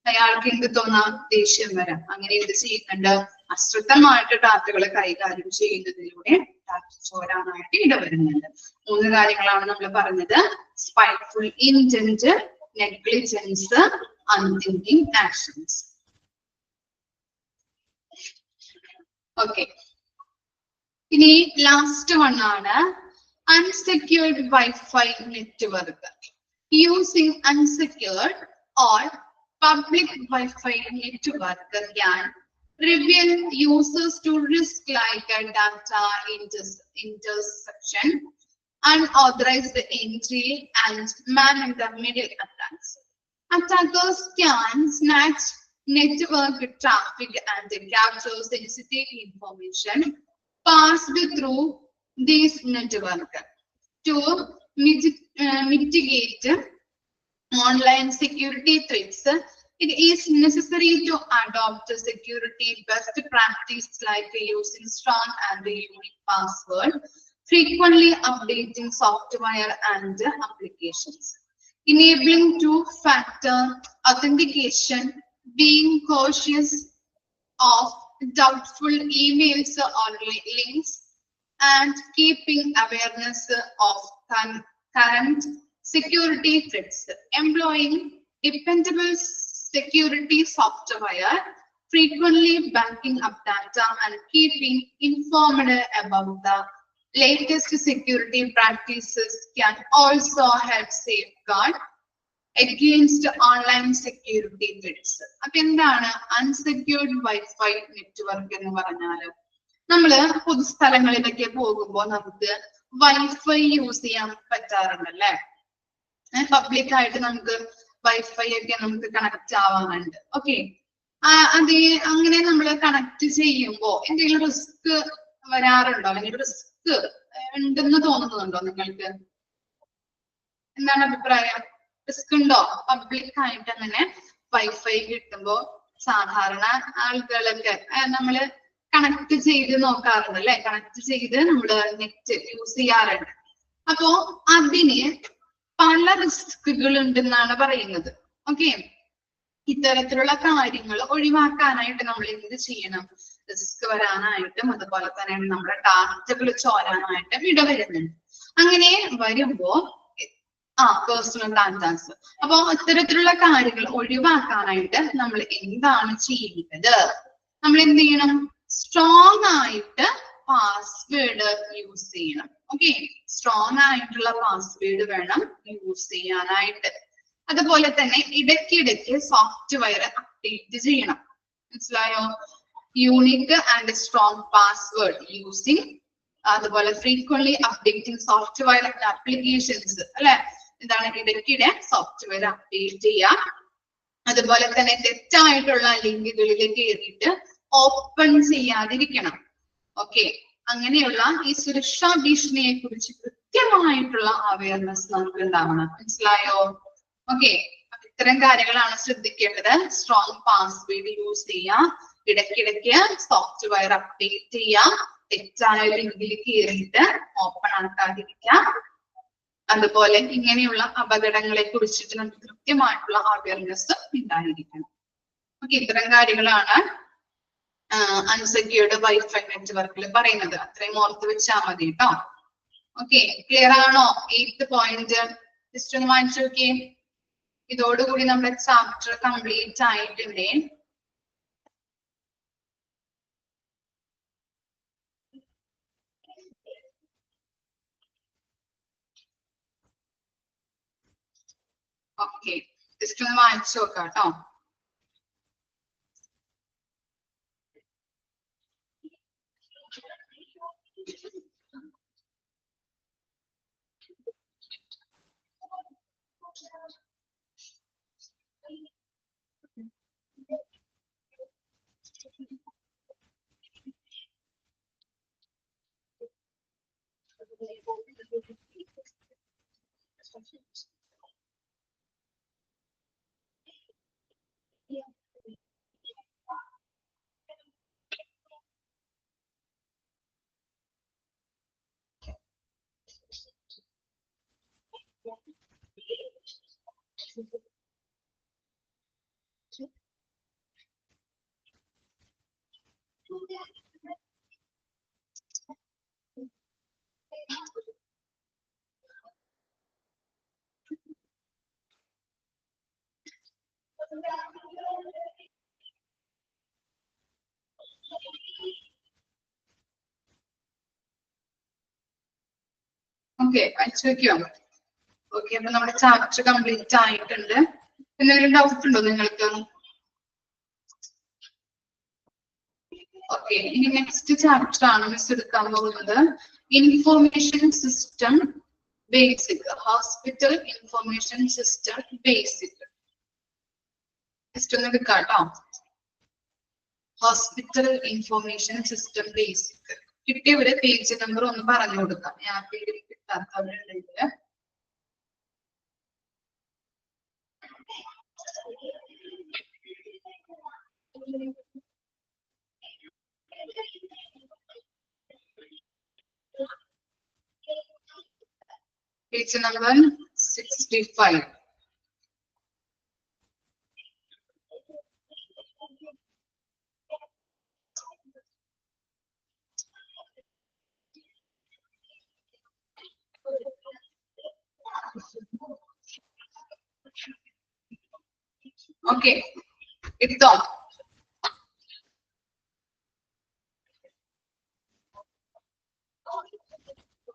അയാൾക്ക് എന്ത് തോന്നാം? ദേഷ്യം വരാം. അങ്ങനെ എന്ത് ചെയ്യുന്നുണ്ട്? അശ്രദ്ധമായിട്ട് ഡാറ്റകളെ കൈകാര്യം ചെയ്യുന്നതിലൂടെ ഡാറ്റ ചോരാനായിട്ട് ഇടവരുന്നുണ്ട്. 3 കാര്യങ്ങളാണ് നമ്മൾ പറഞ്ഞത്: സ്പൈറ്റ്ഫുൾ ഇന്റന്റ്, നെഗ്ലിജൻസ്, അൺതിങ്കിങ് ആക്ഷൻസ്. ഓക്കെ, ഇനി ലാസ്റ്റ് വൺ ആണ് unsecured Wi-Fi network. Using unsecured or public Wi-Fi network can reveal users to risk like a data interception, unauthorized entry, and man-in-the-middle attacks. Attackers can snatch network traffic and capture sensitive information passed through these networks. To mitigate online security threats, it is necessary to adopt security best practice like using strong and unique password, frequently updating software and applications, enabling two-factor authentication, being cautious of doubtful emails or links, and keeping awareness of current security threats, employing dependable security software, frequently backing up data, and keeping informed about the latest security practices can also help safeguard against online security threats. അപ്പൊ എന്താണ് unsecured wifi network എന്ന് പറഞ്ഞാൽ? നമ്മള് പൊതുസ്ഥലങ്ങളിലൊക്കെ പോകുമ്പോൾ നമുക്ക് wifi use ചെയ്യാൻ പറ്റാറുണ്ടല്ലേ? Public ആയിട്ട് നമുക്ക് വൈഫൈ ഒക്കെ നമുക്ക് കണക്ട് ആവാറുണ്ട്. ഓക്കെ, അങ്ങനെ നമ്മൾ കണക്ട് ചെയ്യുമ്പോ എന്തെങ്കിലും റിസ്ക് വരാറുണ്ടോ? അല്ലെങ്കിൽ റിസ്ക് ഉണ്ടെന്ന് തോന്നുന്നുണ്ടോ നിങ്ങൾക്ക്? എന്താണ് അഭിപ്രായം? റിസ്ക് ഉണ്ടോ? പബ്ലിക് ആയിട്ട് അങ്ങനെ വൈഫൈ കിട്ടുമ്പോ സാധാരണ ആളുകളൊക്കെ നമ്മള് കണക്ട് ചെയ്ത് നോക്കാറുണ്ട് അല്ലെ? കണക്ട് ചെയ്ത് നമ്മള് നെറ്റ് യൂസ് ചെയ്യാറുണ്ട്. അപ്പോ അതിന് പല റിസ്കുകൾ ഉണ്ടെന്നാണ് പറയുന്നത്. ഓക്കെ, ഇത്തരത്തിലുള്ള കാര്യങ്ങൾ ഒഴിവാക്കാനായിട്ട് നമ്മൾ എന്ത് ചെയ്യണം? റിസ്ക് വരാനായിട്ടും അതുപോലെ തന്നെ നമ്മുടെ ഡാറ്റകൾ ചോരാനായിട്ടും ഇടവരുന്നുണ്ട്. അങ്ങനെ വരുമ്പോ പേഴ്സണൽ ഡാറ്റാസ്, അപ്പൊ ഇത്തരത്തിലുള്ള കാര്യങ്ങൾ ഒഴിവാക്കാനായിട്ട് നമ്മൾ എന്താണ് ചെയ്യേണ്ടത്? നമ്മൾ എന്ത് ചെയ്യണം? സ്ട്രോങ് ആയിട്ട് പാസ്വേഡ് യൂസ് ചെയ്യണം. ഓക്കെ, സ്ട്രോങ് ആയിട്ടുള്ള പാസ്വേഡ് വേണം യൂസ് ചെയ്യാനായിട്ട്. അതുപോലെ തന്നെ ഇടയ്ക്കിടയ്ക്ക് സോഫ്റ്റ്വെയർ അപ്ഡേറ്റ് ചെയ്യണം. മനസ്സിലായോ? Unique and strong password using, അതുപോലെ frequently updating software and applications അല്ലെ, എന്താണ് ഇടയ്ക്കിടെ സോഫ്റ്റ്വെയർ അപ്ഡേറ്റ് ചെയ്യാം. അതുപോലെ തന്നെ തെറ്റായിട്ടുള്ള ലിങ്കുകളിൽ കയറിയിട്ട് ഓപ്പൺ ചെയ്യാതിരിക്കണം. ഓക്കെ, അങ്ങനെയുള്ള ഈ സുരക്ഷാ ഭീഷണിയെ കുറിച്ച് കൃത്യമായിട്ടുള്ള അവയർനെസ് നമുക്ക് ഉണ്ടാവണം. മനസ്സിലായോ? ഓക്കെ, ഇത്തരം കാര്യങ്ങളാണ് ശ്രദ്ധിക്കേണ്ടത്. സ്ട്രോങ് പാസ്വേഡ് യൂസ് ചെയ്യാം, ഇടയ്ക്കിടയ്ക്ക് സോഫ്റ്റ്വെയർ അപ്ഡേറ്റ് ചെയ്യാം, തെറ്റായ ലിങ്കിൽ കയറിയിട്ട് ഓപ്പൺ ആക്കാതിരിക്കാം. അതുപോലെ ഇങ്ങനെയുള്ള അപകടങ്ങളെ കുറിച്ചിട്ട് നമുക്ക് കൃത്യമായിട്ടുള്ള അവയർനെസ് ഉണ്ടായിരിക്കണം. ഓക്കെ, ഇത്തരം കാര്യങ്ങളാണ് അൺസെക്യൂർഡ് വൈഫൈ നെറ്റ്വർക്കിൽ പറയുന്നത്. അത്രയും ഓർത്ത് വെച്ചാൽ മതി കേട്ടോ. ഓക്കെ, ക്ലിയർ ആണോ? 8th പോയിന്റ് ജസ്റ്റ് ഒന്ന് വായിച്ചു നോക്കിയേ. ഇതോടുകൂടി നമ്മുടെ ചാപ്റ്റർ കംപ്ലീറ്റ് ആയിട്ടുണ്ട്. ഓക്കെ, ജസ്റ്റ് ഒന്ന് വായിച്ചു നോക്കാം കേട്ടോ. ഓക്കെ, അയച്ചു വെക്കോ? ഓക്കെ, അപ്പൊ നമ്മുടെ ചാപ്റ്റർ കംപ്ലീറ്റ് ആയിട്ടുണ്ട്. എന്തെങ്കിലും ഡൗട്ട് ഉണ്ടോ നിങ്ങൾക്ക്? ഓക്കെ, ഇനി നെക്സ്റ്റ് ചാപ്റ്റർ ആണ് മിസ് എടുക്കാൻ പോകുന്നത്. Information system basic, hospital information system basic. Just ഒന്ന് എടുക്കാം കേട്ടോ. Hospital information system basic. കിട്ടിയവര് പേജ് നമ്പർ ഒന്ന് പറഞ്ഞു കൊടുക്കാം. ഞാൻ പേര് കിട്ടാത്തവരുണ്ടെങ്കിൽ. Page number 65. ഓക്കെ, എടുത്തോ?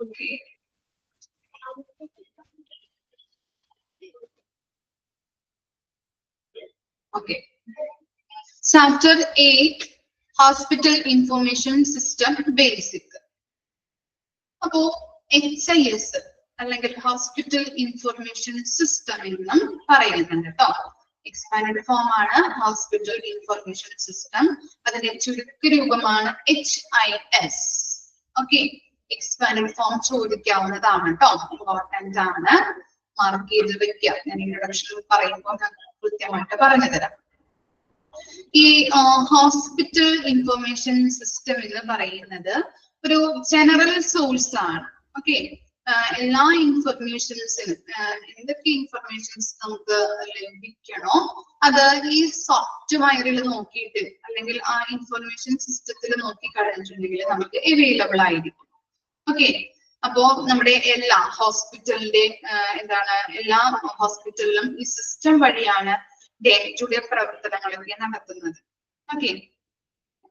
Okay, okay. Chapter 8, Hospital Information System Basic. അപ്പോ HIS അല്ലെങ്കിൽ ഹോസ്പിറ്റൽ ഇൻഫർമേഷൻ സിസ്റ്റം എന്നും പറയുന്നുണ്ട് കേട്ടോ. എക്സ്പാൻഡ് ഫോം ആണ് ഹോസ്പിറ്റൽ ഇൻഫർമേഷൻ സിസ്റ്റം. അതിന്റെ ചുരുക്ക രൂപമാണ് HIS. ഓക്കെ, എക്സ്പാൻഡ് ഫോം ചോദിക്കാവുന്നതാണ് കേട്ടോ. ഇമ്പോർട്ടന്റ് ആണ്, മാർക്ക് ചെയ്ത് വെക്കാം. ഞാൻ ഇൻട്രൊഡക്ഷനിൽ പറയുമ്പോൾ ഞാൻ കൃത്യമായിട്ട് പറഞ്ഞു തരാം. ഈ ഹോസ്പിറ്റൽ ഇൻഫർമേഷൻ സിസ്റ്റം എന്ന് പറയുന്നത് ഒരു ജനറൽ സോഴ്സ് ആണ്. ഓക്കെ, എല്ലാ ഇൻഫർമേഷൻസിനും എന്തൊക്കെ ഇൻഫർമേഷൻസ് നമുക്ക് ലഭിക്കണോ അത് ഈ സോഫ്റ്റ്വെയറിൽ നോക്കിയിട്ട് അല്ലെങ്കിൽ ആ ഇൻഫർമേഷൻ സിസ്റ്റത്തിൽ നോക്കി കഴിഞ്ഞിട്ടുണ്ടെങ്കിൽ നമുക്ക് അവൈലബിൾ ആയിരിക്കും. ഓക്കെ, അപ്പോ നമ്മുടെ എല്ലാ ഹോസ്പിറ്റലിന്റെ എല്ലാ ഹോസ്പിറ്റലിലും ഈ സിസ്റ്റം വഴിയാണ് ഡേ ടു ഡേ പ്രവർത്തനങ്ങളൊക്കെ നടത്തുന്നത്. ഓക്കെ,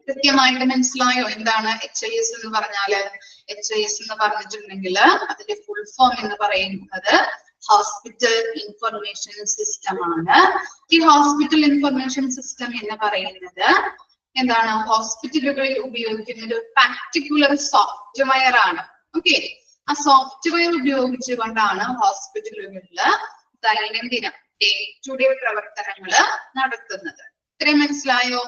കൃത്യമായിട്ട് മനസ്സിലായോ എന്താണ് HIS എന്ന് പറഞ്ഞാല്? HIS എന്ന് പറഞ്ഞിട്ടുണ്ടെങ്കിൽ അതിന്റെ ഫുൾ ഫോം എന്ന് പറയുന്നത് ഹോസ്പിറ്റൽ ഇൻഫർമേഷൻ സിസ്റ്റം ആണ്. ഈ ഹോസ്പിറ്റൽ ഇൻഫർമേഷൻ സിസ്റ്റം എന്ന് പറയുന്നത് എന്താണ്? ഹോസ്പിറ്റലുകളിൽ ഉപയോഗിക്കുന്ന ഒരു പർട്ടിക്കുലർ സോഫ്റ്റ്വെയർ ആണ്. ഓക്കെ, ആ സോഫ്റ്റ്വെയർ ഉപയോഗിച്ചുകൊണ്ടാണ് ഹോസ്പിറ്റലുകളിൽ ദൈനംദിനം ഡേ ടു ഡേ പ്രവർത്തനങ്ങൾ നടത്തുന്നത്. ഇത്രയും മനസ്സിലായോ?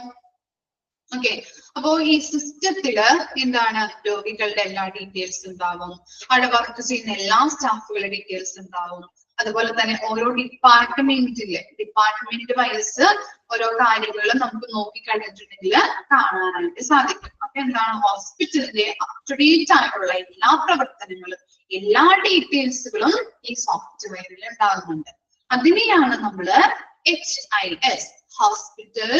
ഓക്കെ, അപ്പോ ഈ സിസ്റ്റത്തില് എന്താണ്? രോഗികളുടെ എല്ലാ ഡീറ്റെയിൽസ് ഉണ്ടാവും, അവിടെ വർക്ക് ചെയ്യുന്ന എല്ലാ സ്റ്റാഫുകളുടെ ഡീറ്റെയിൽസ് ഉണ്ടാവും. അതുപോലെ തന്നെ ഓരോ ഡിപ്പാർട്ട്മെന്റ് വൈസ് ഓരോ കാര്യങ്ങൾ നമുക്ക് നോക്കിക്കഴിഞ്ഞിട്ടുണ്ടെങ്കിൽ കാണാനായിട്ട് സാധിക്കും. അപ്പൊ എന്താണ്? ഹോസ്പിറ്റലിന്റെ അപ് ടു ഡേറ്റ് ആയിട്ടുള്ള എല്ലാ പ്രവർത്തനങ്ങളും, എല്ലാ ഡീറ്റെയിൽസുകളും ഈ സോഫ്റ്റ്വെയറിൽ ഉണ്ടാകുന്നുണ്ട്. അതിനെയാണ് നമ്മള് HIS, ഹോസ്പിറ്റൽ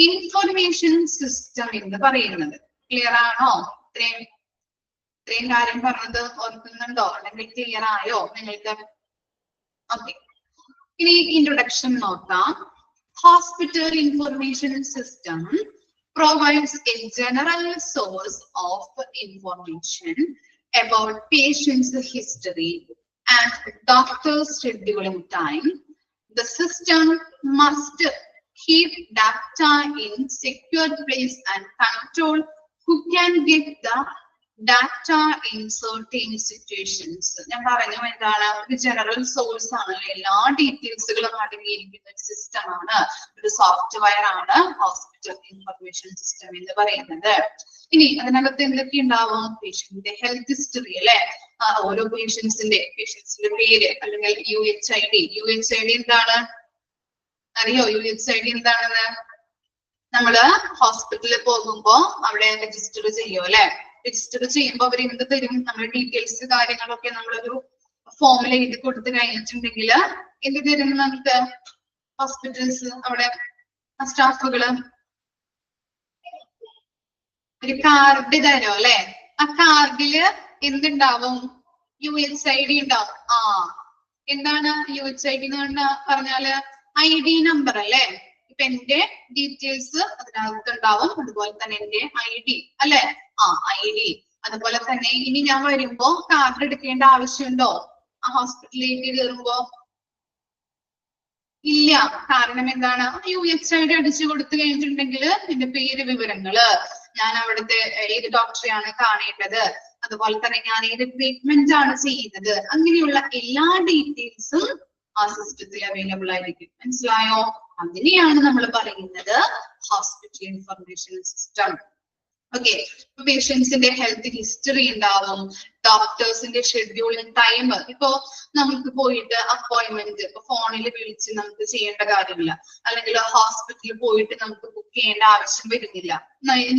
ഇൻഫർമേഷൻ സിസ്റ്റം എന്ന് പറയുന്നത്. ക്ലിയർ ആണോ? ഇത്രയും കാര്യം പറഞ്ഞത് ഓർക്കുന്നുണ്ടോ? അല്ലെങ്കിൽ ക്ലിയർ ആയോ നിങ്ങൾക്ക്? ഓക്കെ, ഇനി ഇൻട്രൊഡക്ഷൻ നോക്കാം. Hospital information system provides a general source of information about patient's history and doctor's scheduling time. The system must keep data in secure place and control who can get the data in certain situations. ഞാൻ പറഞ്ഞു എന്താണ്? ഒരു general source ആണ്, എല്ലാ ഡീറ്റെയിൽസുകളും അടങ്ങിയിരിക്കുന്ന ഒരു system ആണ്, ഒരു സോഫ്റ്റ്വെയർ ആണ് ഹോസ്പിറ്റൽ ഇൻഫർമേഷൻ സിസ്റ്റം എന്ന് പറയുന്നത്. ഇനി അതിനകത്ത് എന്തൊക്കെ ഉണ്ടാവും? പേഷ്യന്റിന്റെ ഹെൽത്ത് ഹിസ്റ്ററി അല്ലെ, ഓരോ പേഷ്യൻസിന്റെ പേര്, അല്ലെങ്കിൽ UHID എന്താണ് അറിയോ? UHID എന്താണെന്ന്? നമ്മള് ഹോസ്പിറ്റലിൽ പോകുമ്പോ അവിടെ രജിസ്റ്റർ ചെയ്യും അല്ലെ. രജിസ്റ്റർ ചെയ്യുമ്പോ അവർ എന്ത് തരും? നമ്മുടെ ഡീറ്റെയിൽസ് കാര്യങ്ങളൊക്കെ നമ്മളൊരു ഫോമിൽ എഴുതി കൊടുത്തു കഴിഞ്ഞിട്ടുണ്ടെങ്കിൽ എന്ത് തരും നമുക്ക്? ഹോസ്പിറ്റൽസ് അവിടെ സ്റ്റാഫുകള് ഒരു കാർഡ് തരും അല്ലെ. ആ കാർഡില് എന്തുണ്ടാവും? UHID ഉണ്ടാവും. എന്താണ് UHID എന്ന് പറഞ്ഞാല്? ID നമ്പർ അല്ലെ. ഇപ്പൊ എന്റെ ഡീറ്റെയിൽസ് അതിനകത്ത് ഉണ്ടാവും, അതുപോലെ തന്നെ എന്റെ ID അല്ലെ. ID. അതുപോലെ തന്നെ ഇനി ഞാൻ വരുമ്പോ കാർഡ് എടുക്കേണ്ട ആവശ്യമുണ്ടോ ആ ഹോസ്പിറ്റലിലേക്ക് കയറുമ്പോ? ഇല്ല. കാരണം എന്താണ്? UHID അടിച്ചു കൊടുത്തു കഴിഞ്ഞിട്ടുണ്ടെങ്കിൽ എന്റെ പേര്, വിവരങ്ങള്, ഞാൻ അവിടുത്തെ ഏത് ഡോക്ടറെയാണ് കാണേണ്ടത്, അതുപോലെ തന്നെ ഞാൻ ഏത് ട്രീറ്റ്മെന്റ് ആണ് ചെയ്യുന്നത്, അങ്ങനെയുള്ള എല്ലാ ഡീറ്റെയിൽസും ആ സിസ്റ്റത്തിൽ അവൈലബിൾ ആയിരിക്കും. മനസ്സിലായോ? അതിനെയാണ് നമ്മൾ പറയുന്നത് ഹോസ്പിറ്റൽ ഇൻഫർമേഷൻ സിസ്റ്റം. ഓക്കെ, പേഷ്യൻസിന്റെ ഹെൽത്ത് ഹിസ്റ്ററി ഉണ്ടാവും, ഡോക്ടേഴ്സിന്റെ ഷെഡ്യൂളിംഗ് ടൈം. ഇപ്പോ നമുക്ക് പോയിട്ട് അപ്പോയിന്റ്മെന്റ് ഇപ്പൊ ഫോണിൽ വിളിച്ച് നമുക്ക് ചെയ്യേണ്ട കാര്യമില്ല, അല്ലെങ്കിൽ ഹോസ്പിറ്റലിൽ പോയിട്ട് നമുക്ക് ബുക്ക് ചെയ്യേണ്ട ആവശ്യം വരുന്നില്ല.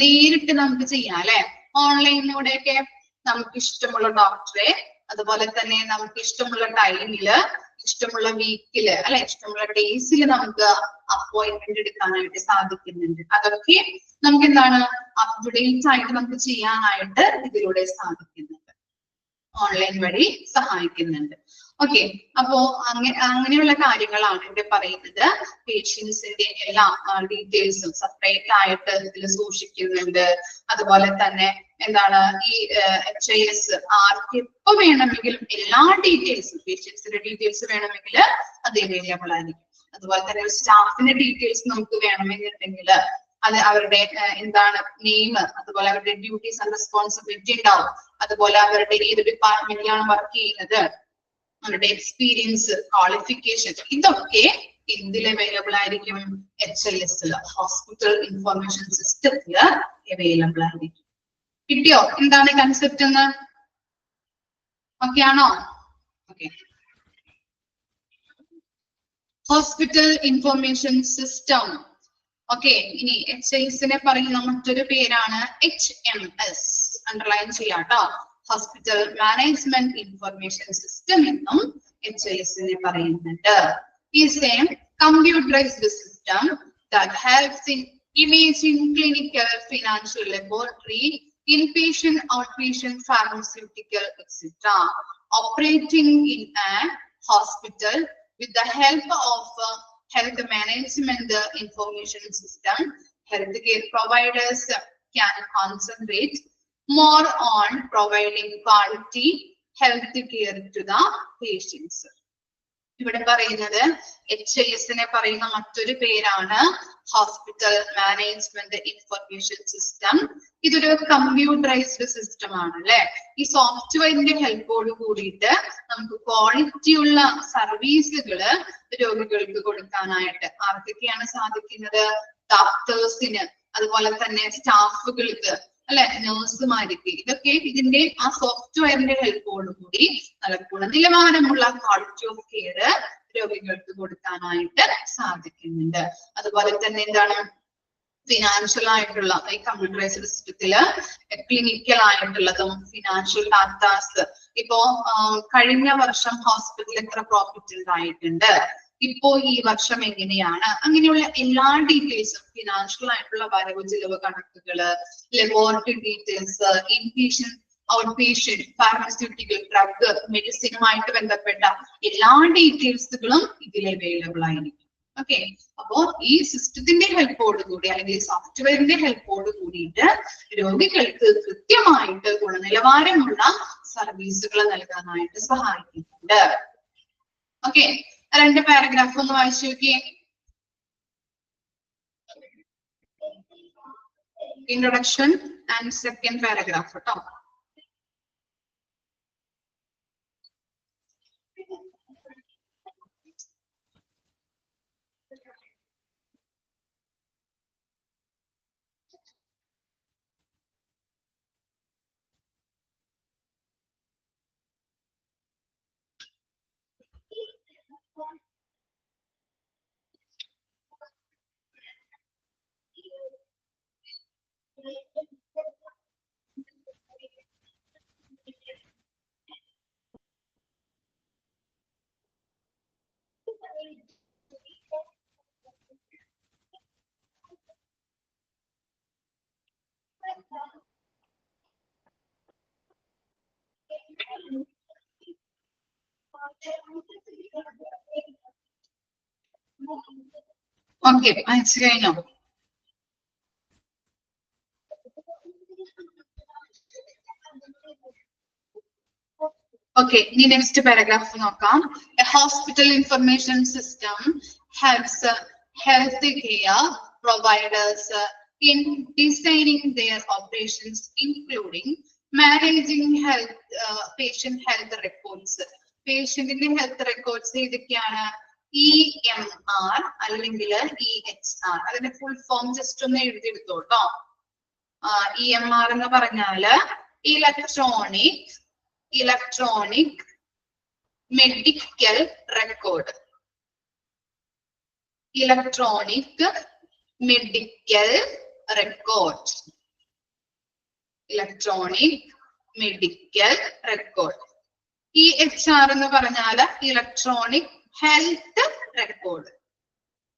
നേരിട്ട് നമുക്ക് ചെയ്യാം അല്ലെ. ഓൺലൈനിലൂടെയൊക്കെ നമുക്ക് ഇഷ്ടമുള്ള ഡോക്ടറെ, അതുപോലെ തന്നെ നമുക്ക് ഇഷ്ടമുള്ള ടൈമില്, ഇഷ്ടമുള്ള വീക്കില് അല്ലെ, ഇഷ്ടമുള്ള ഡേയ്സിൽ നമുക്ക് അപ്പോയിന്റ്മെന്റ് എടുക്കാനായിട്ട് സാധിക്കുന്നുണ്ട്. അതൊക്കെ നമുക്ക് എന്താണ്? അപ് ടു ഡേറ്റ് ആയിട്ട് നമുക്ക് ചെയ്യാനായിട്ട് ഇതിലൂടെ സാധിക്കുന്നുണ്ട്, ഓൺലൈൻ വഴി സഹായിക്കുന്നുണ്ട്. ഓക്കെ, അപ്പോ അങ്ങനെയുള്ള കാര്യങ്ങളാണ് ഇവിടെ പറയുന്നത്. പേഷ്യൻസിന്റെ എല്ലാ ഡീറ്റെയിൽസും സെപ്പറേറ്റ് ആയിട്ട് ഇതിൽ സൂക്ഷിക്കുന്നുണ്ട്. അതുപോലെ തന്നെ എന്താണ്? ഈ HIS ആർക്ക് എപ്പോ വേണമെങ്കിലും എല്ലാ ഡീറ്റെയിൽസും, പേഷ്യൻസിന്റെ ഡീറ്റെയിൽസ് വേണമെങ്കിൽ അത് അവൈലബിൾ ആയിരിക്കും. അതുപോലെ തന്നെ സ്റ്റാഫിന്റെ ഡീറ്റെയിൽസ് നമുക്ക് വേണമെന്നുണ്ടെങ്കിൽ അത് അവരുടെ എന്താണ് നെയിം, അതുപോലെ അവരുടെ ഡ്യൂട്ടീസ് ആൻഡ് റെസ്പോൺസിബിലിറ്റി ഉണ്ടാവും, അതുപോലെ അവരുടെ ഏത് ഡിപ്പാർട്ട്മെന്റിലാണ് വർക്ക് ചെയ്യുന്നത്, അവരുടെ എക്സ്പീരിയൻസ്, ക്വാളിഫിക്കേഷൻ, ഇതൊക്കെ എന്തിൽ അവൈലബിൾ ആയിരിക്കും? HIS, ഹോസ്പിറ്റൽ ഇൻഫർമേഷൻ സിസ്റ്റത്തിൽ അവൈലബിൾ ആയിരിക്കും. കിട്ടിയോ എന്താണ് കൺസെപ്റ്റ് എന്ന്? ഓക്കെ ആണോ? Okay, hospital information system. Okay, ഇനി HIS പറയുന്ന മറ്റൊരു പേരാണ് HMS. അണ്ടർലൈൻ ചെയ്യാട്ടോ. ഹോസ്പിറ്റൽ മാനേജ്മെന്റ് ഇൻഫർമേഷൻ സിസ്റ്റം എന്നും HIS പറയുന്നുണ്ട്. Is a computerized system that helps in imaging clinical, financial, laboratory, inpatient, outpatient, pharmaceutical, etc. Operating in a hospital with the help of health management information system. Healthcare providers can concentrate more on providing quality health care to the patients. ഇവിടെ പറയുന്നത് HIS-നെ പറയുന്ന മറ്റൊരു പേരാണ് hospital management information system. ഇതൊരു computerised system ആണ് അല്ലെ. ഈ സോഫ്റ്റ്വെയറിന്റെ ഹെൽപ്പോട് കൂടിയിട്ട് നമുക്ക് ക്വാളിറ്റിയുള്ള സർവീസുകള് രോഗികൾക്ക് കൊടുക്കാനായിട്ട് ആർക്കൊക്കെയാണ് സാധിക്കുന്നത്? ഡോക്ടേഴ്സിന്, അതുപോലെ തന്നെ സ്റ്റാഫുകൾക്ക് അല്ലെ, നഴ്സുമാർക്ക്. ഇതൊക്കെ ഇതിന്റെ ആ സോഫ്റ്റ്വെയറിന്റെ ഹെൽപ്പോട് കൂടി നല്ല ഗുണനിലവാരമുള്ള ക്വാളിറ്റി ഓഫ് കെയർ രോഗികൾക്ക് കൊടുക്കാനായിട്ട് സാധിക്കുന്നുണ്ട്. അതുപോലെ തന്നെ എന്താണ് ഫിനാൻഷ്യൽ ആയിട്ടുള്ള ഈ കമ്പ്യൂട്ടറൈസ്ഡ് സിസ്റ്റത്തില് ക്ലിനിക്കൽ ആയിട്ടുള്ളതും ഫിനാൻഷ്യൽ ഡാറ്റാസ്. ഇപ്പോ കഴിഞ്ഞ വർഷം ഹോസ്പിറ്റൽ എത്ര പ്രോഫിറ്റ് ഉണ്ടായിട്ടുണ്ട്, ഇപ്പോ ഈ വർഷം എങ്ങനെയാണ്, അങ്ങനെയുള്ള എല്ലാ ഡീറ്റെയിൽസും ഫിനാൻഷ്യൽ ആയിട്ടുള്ള വരവ് ചിലവ് കണക്കുകള്, laboratory details, inpatient outpatient, pharmaceutical, drug, മെഡിസിനുമായിട്ട് ബന്ധപ്പെട്ട എല്ലാ ഡീറ്റെയിൽസുകളും ഇതിൽ അവൈലബിൾ ആയിരിക്കും. ഓക്കെ, അപ്പോ ഈ സിസ്റ്റത്തിന്റെ ഹെൽപ്പോട് കൂടി അല്ലെങ്കിൽ സോഫ്റ്റ്വെയറിന്റെ ഹെൽപ്പോട് കൂടിയിട്ട് രോഗികൾക്ക് കൃത്യമായിട്ട് ഗുണനിലവാരമുള്ള സർവീസുകൾ നൽകാനായിട്ട് സഹായിക്കുന്നുണ്ട്. ഓക്കെ, രണ്ട് പാരഗ്രാഫ് ഒന്ന് വായിച്ചു നോക്കിയേ. ഇൻട്രൊഡക്ഷൻ ആൻഡ് സെക്കൻഡ് പാരഗ്രാഫ് കേട്ടോ. ഓക്കെ, വായിച്ചു കഴിഞ്ഞോ? Okay, the next paragraph നോക്കാം. A hospital information system helps healthcare providers in designing their operations, including managing patient health records. Patient health records ഇതൊക്കെയാണ് EMR അല്ലെങ്കിൽ EHR. അതിന്റെ ഫുൾ ഫോം ജസ്റ്റ് ഒന്ന് എഴുതിയെടുത്തോട്ടോ. EMR എന്ന് പറഞ്ഞാല് electronic medical record. Electronic medical record. Electronic medical record. EHR എന്ന് പറഞ്ഞാല് electronic health record.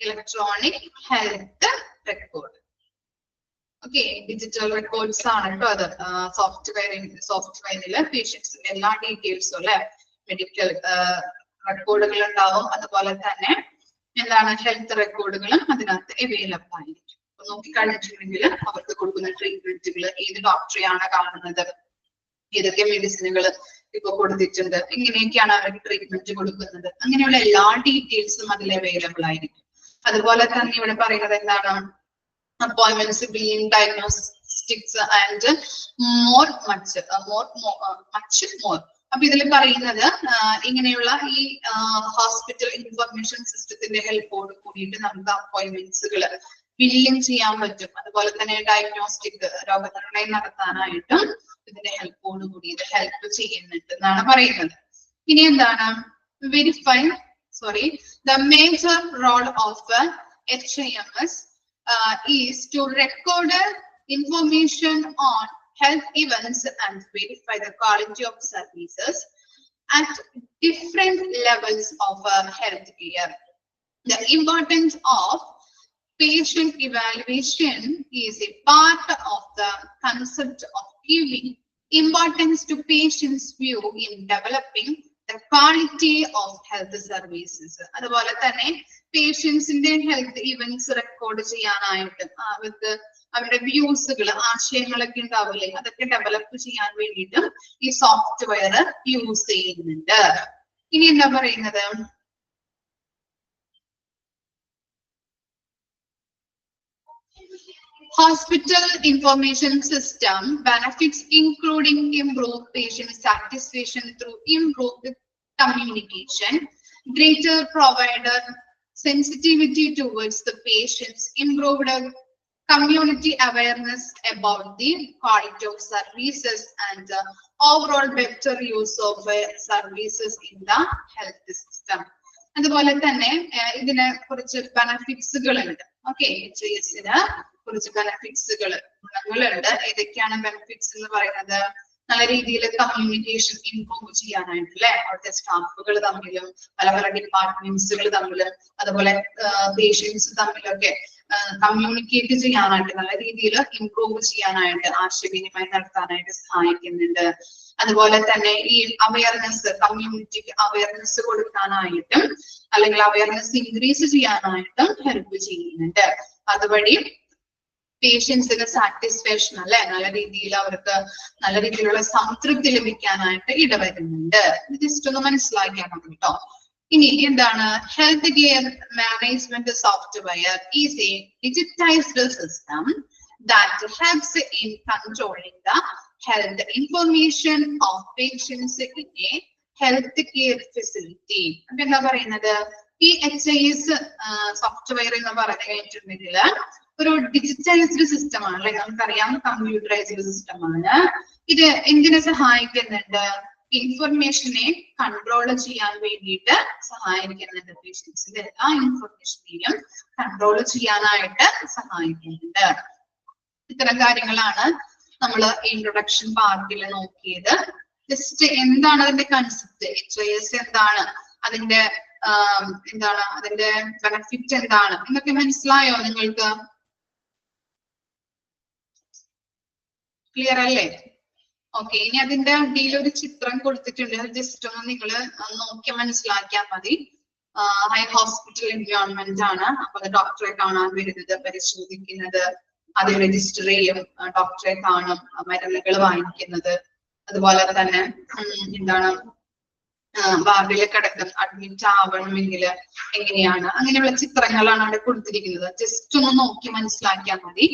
Electronic health record. Okay, digital records ആണ് കേട്ടോ അത്. സോഫ്റ്റ്വെയറില് പേഷ്യൻസിന്റെ എല്ലാ ഡീറ്റെയിൽസും അല്ലെ, മെഡിക്കൽ റെക്കോർഡുകൾ ഉണ്ടാവും. അതുപോലെ തന്നെ എന്താണ് ഹെൽത്ത് റെക്കോർഡുകളും അതിനകത്ത് അവൈലബിൾ ആയിരിക്കും. അപ്പൊ നോക്കിക്കഴിഞ്ഞിട്ടുണ്ടെങ്കിൽ അവർക്ക് കൊടുക്കുന്ന ട്രീറ്റ്മെന്റുകൾ, ഏത് ഡോക്ടറെയാണ് കാണുന്നത്, ഏതൊക്കെ മെഡിസിനുകൾ ഇപ്പൊ കൊടുത്തിട്ടുണ്ട്, ഇങ്ങനെയൊക്കെയാണ് അവർക്ക് ട്രീറ്റ്മെന്റ് കൊടുക്കുന്നത്, അങ്ങനെയുള്ള എല്ലാ ഡീറ്റെയിൽസും അതിൽ അവൈലബിൾ ആയിരിക്കും. അതുപോലെ തന്നെ ഇവിടെ പറയുന്നത് എന്താണ്, appointments, billing, diagnostics and much more. അപ്പൊ ഇതിൽ പറയുന്നത് ഇങ്ങനെയുള്ള ഈ ഹോസ്പിറ്റൽ ഇൻഫർമേഷൻ സിസ്റ്റത്തിന്റെ ഹെൽപ്പോട് കൂടിയിട്ട് നമുക്ക് അപ്പോയിന്റ്മെന്റ്സുകൾ ബില്ലിംഗ് ചെയ്യാൻ പറ്റും. അതുപോലെ തന്നെ ഡയഗ്നോസ്റ്റിക് രോഗനിർണയം നടത്താനായിട്ടും ഇതിന്റെ ഹെൽപ്പോട് കൂടി ഇത് ഹെൽപ്പ് ചെയ്യുന്നുണ്ട് എന്നാണ് പറയുന്നത്. ഇനി എന്താണ് the major role of HIMS is to record information on health events and verify the quality of services at different levels of health care. The importance of patient evaluation is a part of the concept of giving importance to patients' view in developing the quality of health services. അതുപോലെ തന്നെ പേഷ്യൻസിന്റെ health events record ചെയ്യാനായിട്ട് അവർക്ക് അവരുടെ വ്യൂസുകൾ ആശയങ്ങളൊക്കെ ഉണ്ടാവില്ലേ അതൊക്കെ develop ചെയ്യാൻ വേണ്ടിയിട്ടും ഈ സോഫ്റ്റ്വെയർ യൂസ് ചെയ്യുന്നുണ്ട്. ഇനി എന്താ പറയുന്നത്, hospital information system benefits including improved patient satisfaction through improved communication, greater provider sensitivity towards the patients, improved community awareness about the quality of services, and overall better use of services in the health system. അതുപോലെ തന്നെ ഇതിനെ കുറച്ച് ബെനഫിറ്റ്സുകൾ ഉണ്ട്. Okay, HIS-ന് കുറച്ച് ബെനഫിറ്റ്സുകൾ ഗുണങ്ങളുണ്ട്. ഏതൊക്കെയാണ് benefits എന്ന് പറയുന്നത്? നല്ല രീതിയിൽ കമ്മ്യൂണിക്കേഷൻ ഇംപ്രൂവ് ചെയ്യാനായിട്ട് അല്ലെ, അവിടുത്തെ സ്റ്റാഫുകൾ തമ്മിലും പല പല ഡിപ്പാർട്ട്മെന്റ്സുകൾ തമ്മിലും അതുപോലെ പേഷ്യൻസ് തമ്മിലൊക്കെ കമ്മ്യൂണിക്കേറ്റ് ചെയ്യാനായിട്ട് നല്ല രീതിയിൽ ഇംപ്രൂവ് ചെയ്യാനായിട്ട് ആശയവിനിമയം നടത്താനായിട്ട് സഹായിക്കുന്നുണ്ട്. അതുപോലെ തന്നെ ഈ അവയർനെസ്, കമ്മ്യൂണിറ്റിക്ക് അവയർനെസ് കൊടുക്കാനായിട്ടും അല്ലെങ്കിൽ അവയർനെസ് ഇൻക്രീസ് ചെയ്യാനായിട്ടും ഹെൽപ്പ് ചെയ്യുന്നുണ്ട്. അതുവഴി പേഷ്യൻസിന് സാറ്റിസ്ഫാക്ഷൻ അല്ലെ, നല്ല രീതിയിൽ അവർക്ക് നല്ല രീതിയിലുള്ള സംതൃപ്തി ലഭിക്കാനായിട്ട് ഇടവരുന്നുണ്ട്. ജസ്റ്റ് ഒന്ന് മനസ്സിലാക്കിയാൽ മതി കേട്ടോ. ഇനി എന്താണ് health care management software is A digitised system that helps in controlling the health information of patients in a healthcare facility. അപ്പൊ എന്താ പറയുന്നത്, ഈ HIS സോഫ്റ്റ്വെയർ എന്ന് പറഞ്ഞു കഴിഞ്ഞിട്ടുണ്ടെങ്കിൽ ഒരു ഡിജിറ്റൈസ്ഡ് സിസ്റ്റം ആണ് അല്ലെ, നമുക്കറിയാം കമ്പ്യൂട്ടറൈസ്ഡ് സിസ്റ്റം ആണ്. ഇത് എന്തിനെ സഹായിക്കുന്നുണ്ട്? ഇൻഫർമേഷനെ കൺട്രോൾ ചെയ്യാൻ വേണ്ടിയിട്ട് സഹായിക്കുന്നുണ്ട്. പേഷ്യൻസിന്റെ എല്ലാ ഇൻഫർമേഷനെയും കൺട്രോൾ ചെയ്യാനായിട്ട് സഹായിക്കുന്നുണ്ട്. ഇത്തരം കാര്യങ്ങളാണ് നമ്മൾ ഇൻട്രൊഡക്ഷൻ പാർട്ടിൽ നോക്കിയത്. ജസ്റ്റ് എന്താണ് അതിന്റെ കൺസെപ്റ്റ്, HIS എന്താണ്, അതിന്റെ ബെനഫിറ്റ് എന്താണ് എന്നൊക്കെ മനസ്സിലായോ നിങ്ങൾക്ക്? ക്ലിയർ അല്ലേ? ഓക്കെ, ഇനി അതിന്റെ അടിയിൽ ഒരു ചിത്രം കൊടുത്തിട്ടുണ്ട്. ജസ്റ്റ് ഒന്ന് നിങ്ങൾ നോക്കി മനസ്സിലാക്കിയാൽ മതി. ഹൈ ഹോസ്പിറ്റൽ എൻവയോൺമെന്റ് ആണ്. അപ്പൊ അത് ഡോക്ടറെ കാണാൻ വരുന്നത്, പരിശോധിക്കുന്നത്, അത് രജിസ്റ്റർ ചെയ്യും, ഡോക്ടറെ കാണും, മരുന്നുകൾ വാങ്ങിക്കുന്നത്, അതുപോലെ തന്നെ വാർഡിലെ കിടക്കും, അഡ്മിറ്റ് ആവണമെങ്കിൽ എങ്ങനെയാണ്, അങ്ങനെയുള്ള ചിത്രങ്ങളാണ് അവിടെ കൊടുത്തിരിക്കുന്നത്. ജസ്റ്റ് ഒന്ന് നോക്കി മനസ്സിലാക്കിയാൽ മതി.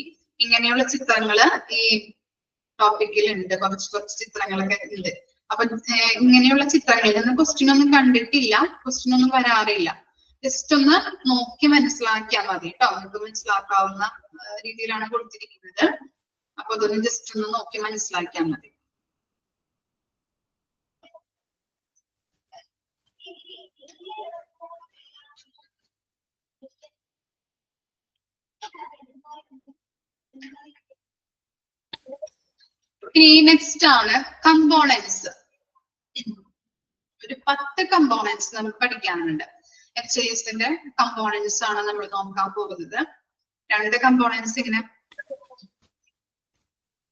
ഇങ്ങനെയുള്ള ചിത്രങ്ങള് ഈ ടോപ്പിക്കിൽ ഉണ്ട്, കുറച്ച് ചിത്രങ്ങളൊക്കെ ഉണ്ട്. അപ്പൊ ഇങ്ങനെയുള്ള ചിത്രങ്ങളിൽ നിന്ന് ക്വസ്റ്റ്യൻ ഒന്നും കണ്ടിട്ടില്ല, ക്വസ്റ്റ്യൻ ഒന്നും വരാറില്ല. ജസ്റ്റ് ഒന്ന് നോക്കി മനസ്സിലാക്കിയാൽ മതി കേട്ടോ. നമുക്ക് മനസ്സിലാക്കാവുന്ന രീതിയിലാണ് കൊടുത്തിരിക്കുന്നത്. അപ്പൊ അതൊന്ന് ജസ്റ്റ് ഒന്ന് നോക്കി മനസ്സിലാക്കിയാൽ മതി. ഇനി നെക്സ്റ്റ് ആണ് കമ്പോണൻസ്. ഒരു 10 കമ്പോണൻസ് നമുക്ക് പഠിക്കാനുണ്ട്. HIS-ന്റെ കമ്പോണൻസ് ആണ് നമ്മൾ നോക്കാൻ പോകുന്നത്. 2 കമ്പോണൻസ് ഇങ്ങനെ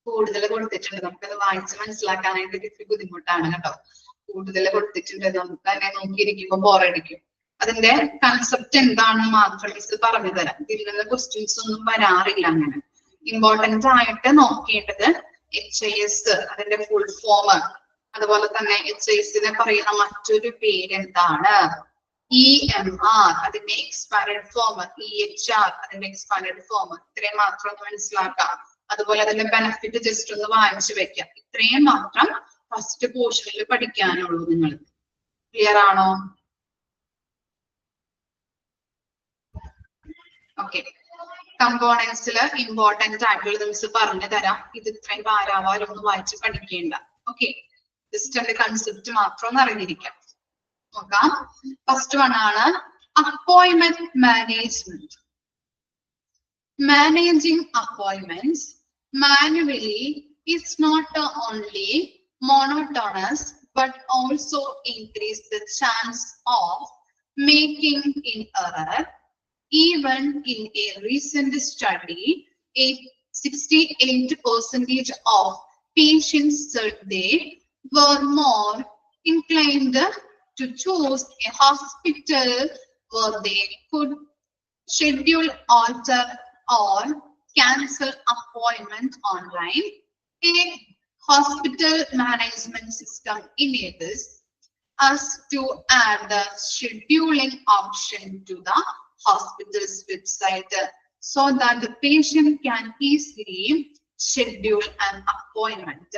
കൂടുതൽ കൊടുത്തിട്ടുണ്ട്. നമുക്കത് വായിച്ച് മനസ്സിലാക്കാനായിട്ട് ഇത്തിരി ബുദ്ധിമുട്ടാണ് കേട്ടോ. കൂടുതൽ കൊടുത്തിട്ടുണ്ട്, നമുക്ക് തന്നെ നോക്കിയിരിക്കുമ്പോ ബോറടിക്കും. അതിന്റെ കൺസെപ്റ്റ് എന്താണെന്ന് മാത്രം മിസ് പറഞ്ഞു തരാം. ഇതിൽ നിന്ന് ക്വസ്റ്റ്യൻസ് ഒന്നും വരാറില്ല. അങ്ങനെ ഇമ്പോർട്ടന്റ് ആയിട്ട് നോക്കേണ്ടത് HIS, അതിന്റെ ഫുൾ ഫോം, അതുപോലെ തന്നെ HIS-നെ പറയുന്ന മറ്റൊരു പേര് എന്താണ്, EMR അതിന്റെ എക്സ്പാൻഡഡ് ഫോം, EHR അതിന്റെ എക്സ്പാൻഡഡ് ഫോം, ഇത്രയും മാത്രം ഒന്ന് മനസ്സിലാക്കാം. അതുപോലെ അതിന്റെ ബെനഫിറ്റ് ജസ്റ്റ് ഒന്ന് വായിച്ചു വെക്കാം. ഇത്രയും മാത്രം ഫസ്റ്റ് പോർഷനിൽ പഠിക്കാനുള്ളൂ. നിങ്ങൾ ക്ലിയർ ആണോ? ഓക്കെ, കമ്പോണൻസിൽ ഇമ്പോർട്ടന്റ് ആയിട്ടുള്ളത് മിസ് പറഞ്ഞു തരാം. ഇത് ഇത്രയും ഭാരാവാരം ഒന്ന് വായിച്ച് പഠിക്കേണ്ട. ഓക്കെ, ജസ്റ്റ് അതിന്റെ കൺസെപ്റ്റ് മാത്രം ഒന്ന് അറിഞ്ഞിരിക്കാം. നോക്കാം. ഫസ്റ്റ് വൺ ആണ് appointment management. Managing appointments manually is not only monotonous but also increase the chance of making an error. Even in a recent study, 68% of patients surveyed were more inclined to choose a hospital where they could schedule, alter, or cancel appointment online. A hospital management system enables us to add the scheduling option to the hospital's website so that the patient can easily schedule an appointment.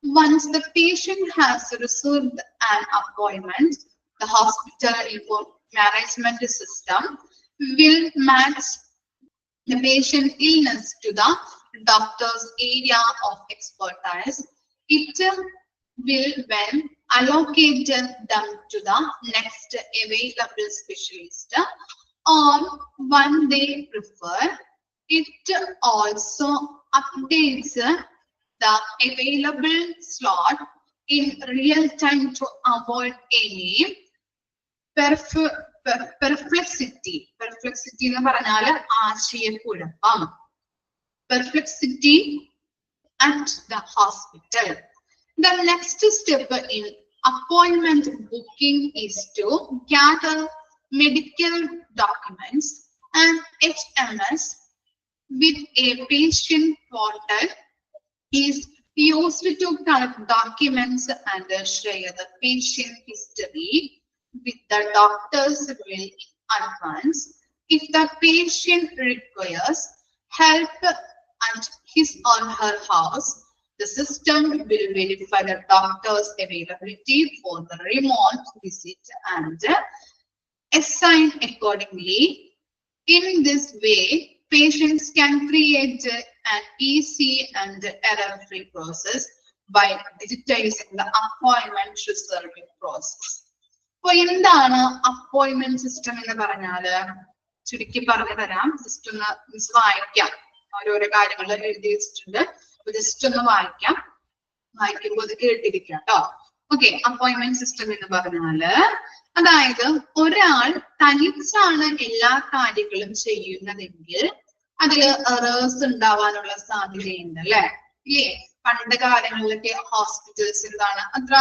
Once the patient has reserved an appointment, the hospital management system will match the patient illness to the doctor's area of expertise. It will then allocate them to the next available specialist or one they prefer. It also updates the available slot in real time to avoid any perplexity. Perplexity എന്ന് പറഞ്ഞാൽ ആശയക്കുഴപ്പം. Perplexity at the hospital. The next step in appointment booking is to gather medical documents and HMS with a patient portal is used to collect documents and share the patient history with the doctor's will in advance. If the patient requires help at his or her house, the system will verify the doctor's availability for the remote visit and assign accordingly. In this way, patients can create an easy and error-free process by digitizing the appointment reserving process. So, എന്താണ് appointment system എന്ന് പറഞ്ഞാല് ചുരുക്കി പറഞ്ഞു തരാം. Just ഒന്ന് വായിക്കാം. ഓരോരോ കാര്യങ്ങൾ എഴുതി വെച്ചിട്ടുണ്ട്. ജസ്റ്റ് ഒന്ന് വായിക്കാം. വായിക്കുമ്പോൾ അത് കേട്ടിരിക്കാം കേട്ടോ. ഓക്കെ, അപ്പോയിന്റ്മെന്റ് സിസ്റ്റം എന്ന് പറഞ്ഞാല് അതായത് ഒരാൾ തനിച്ചാണ് എല്ലാ കാര്യങ്ങളും ചെയ്യുന്നതെങ്കിൽ അതില് എറേഴ്സ് ഉണ്ടാവാനുള്ള സാധ്യതയുണ്ട് അല്ലെ. ഇല്ലേ, പണ്ട് കാലങ്ങളിലൊക്കെ ഹോസ്പിറ്റൽസ് എന്താണ് അത്ര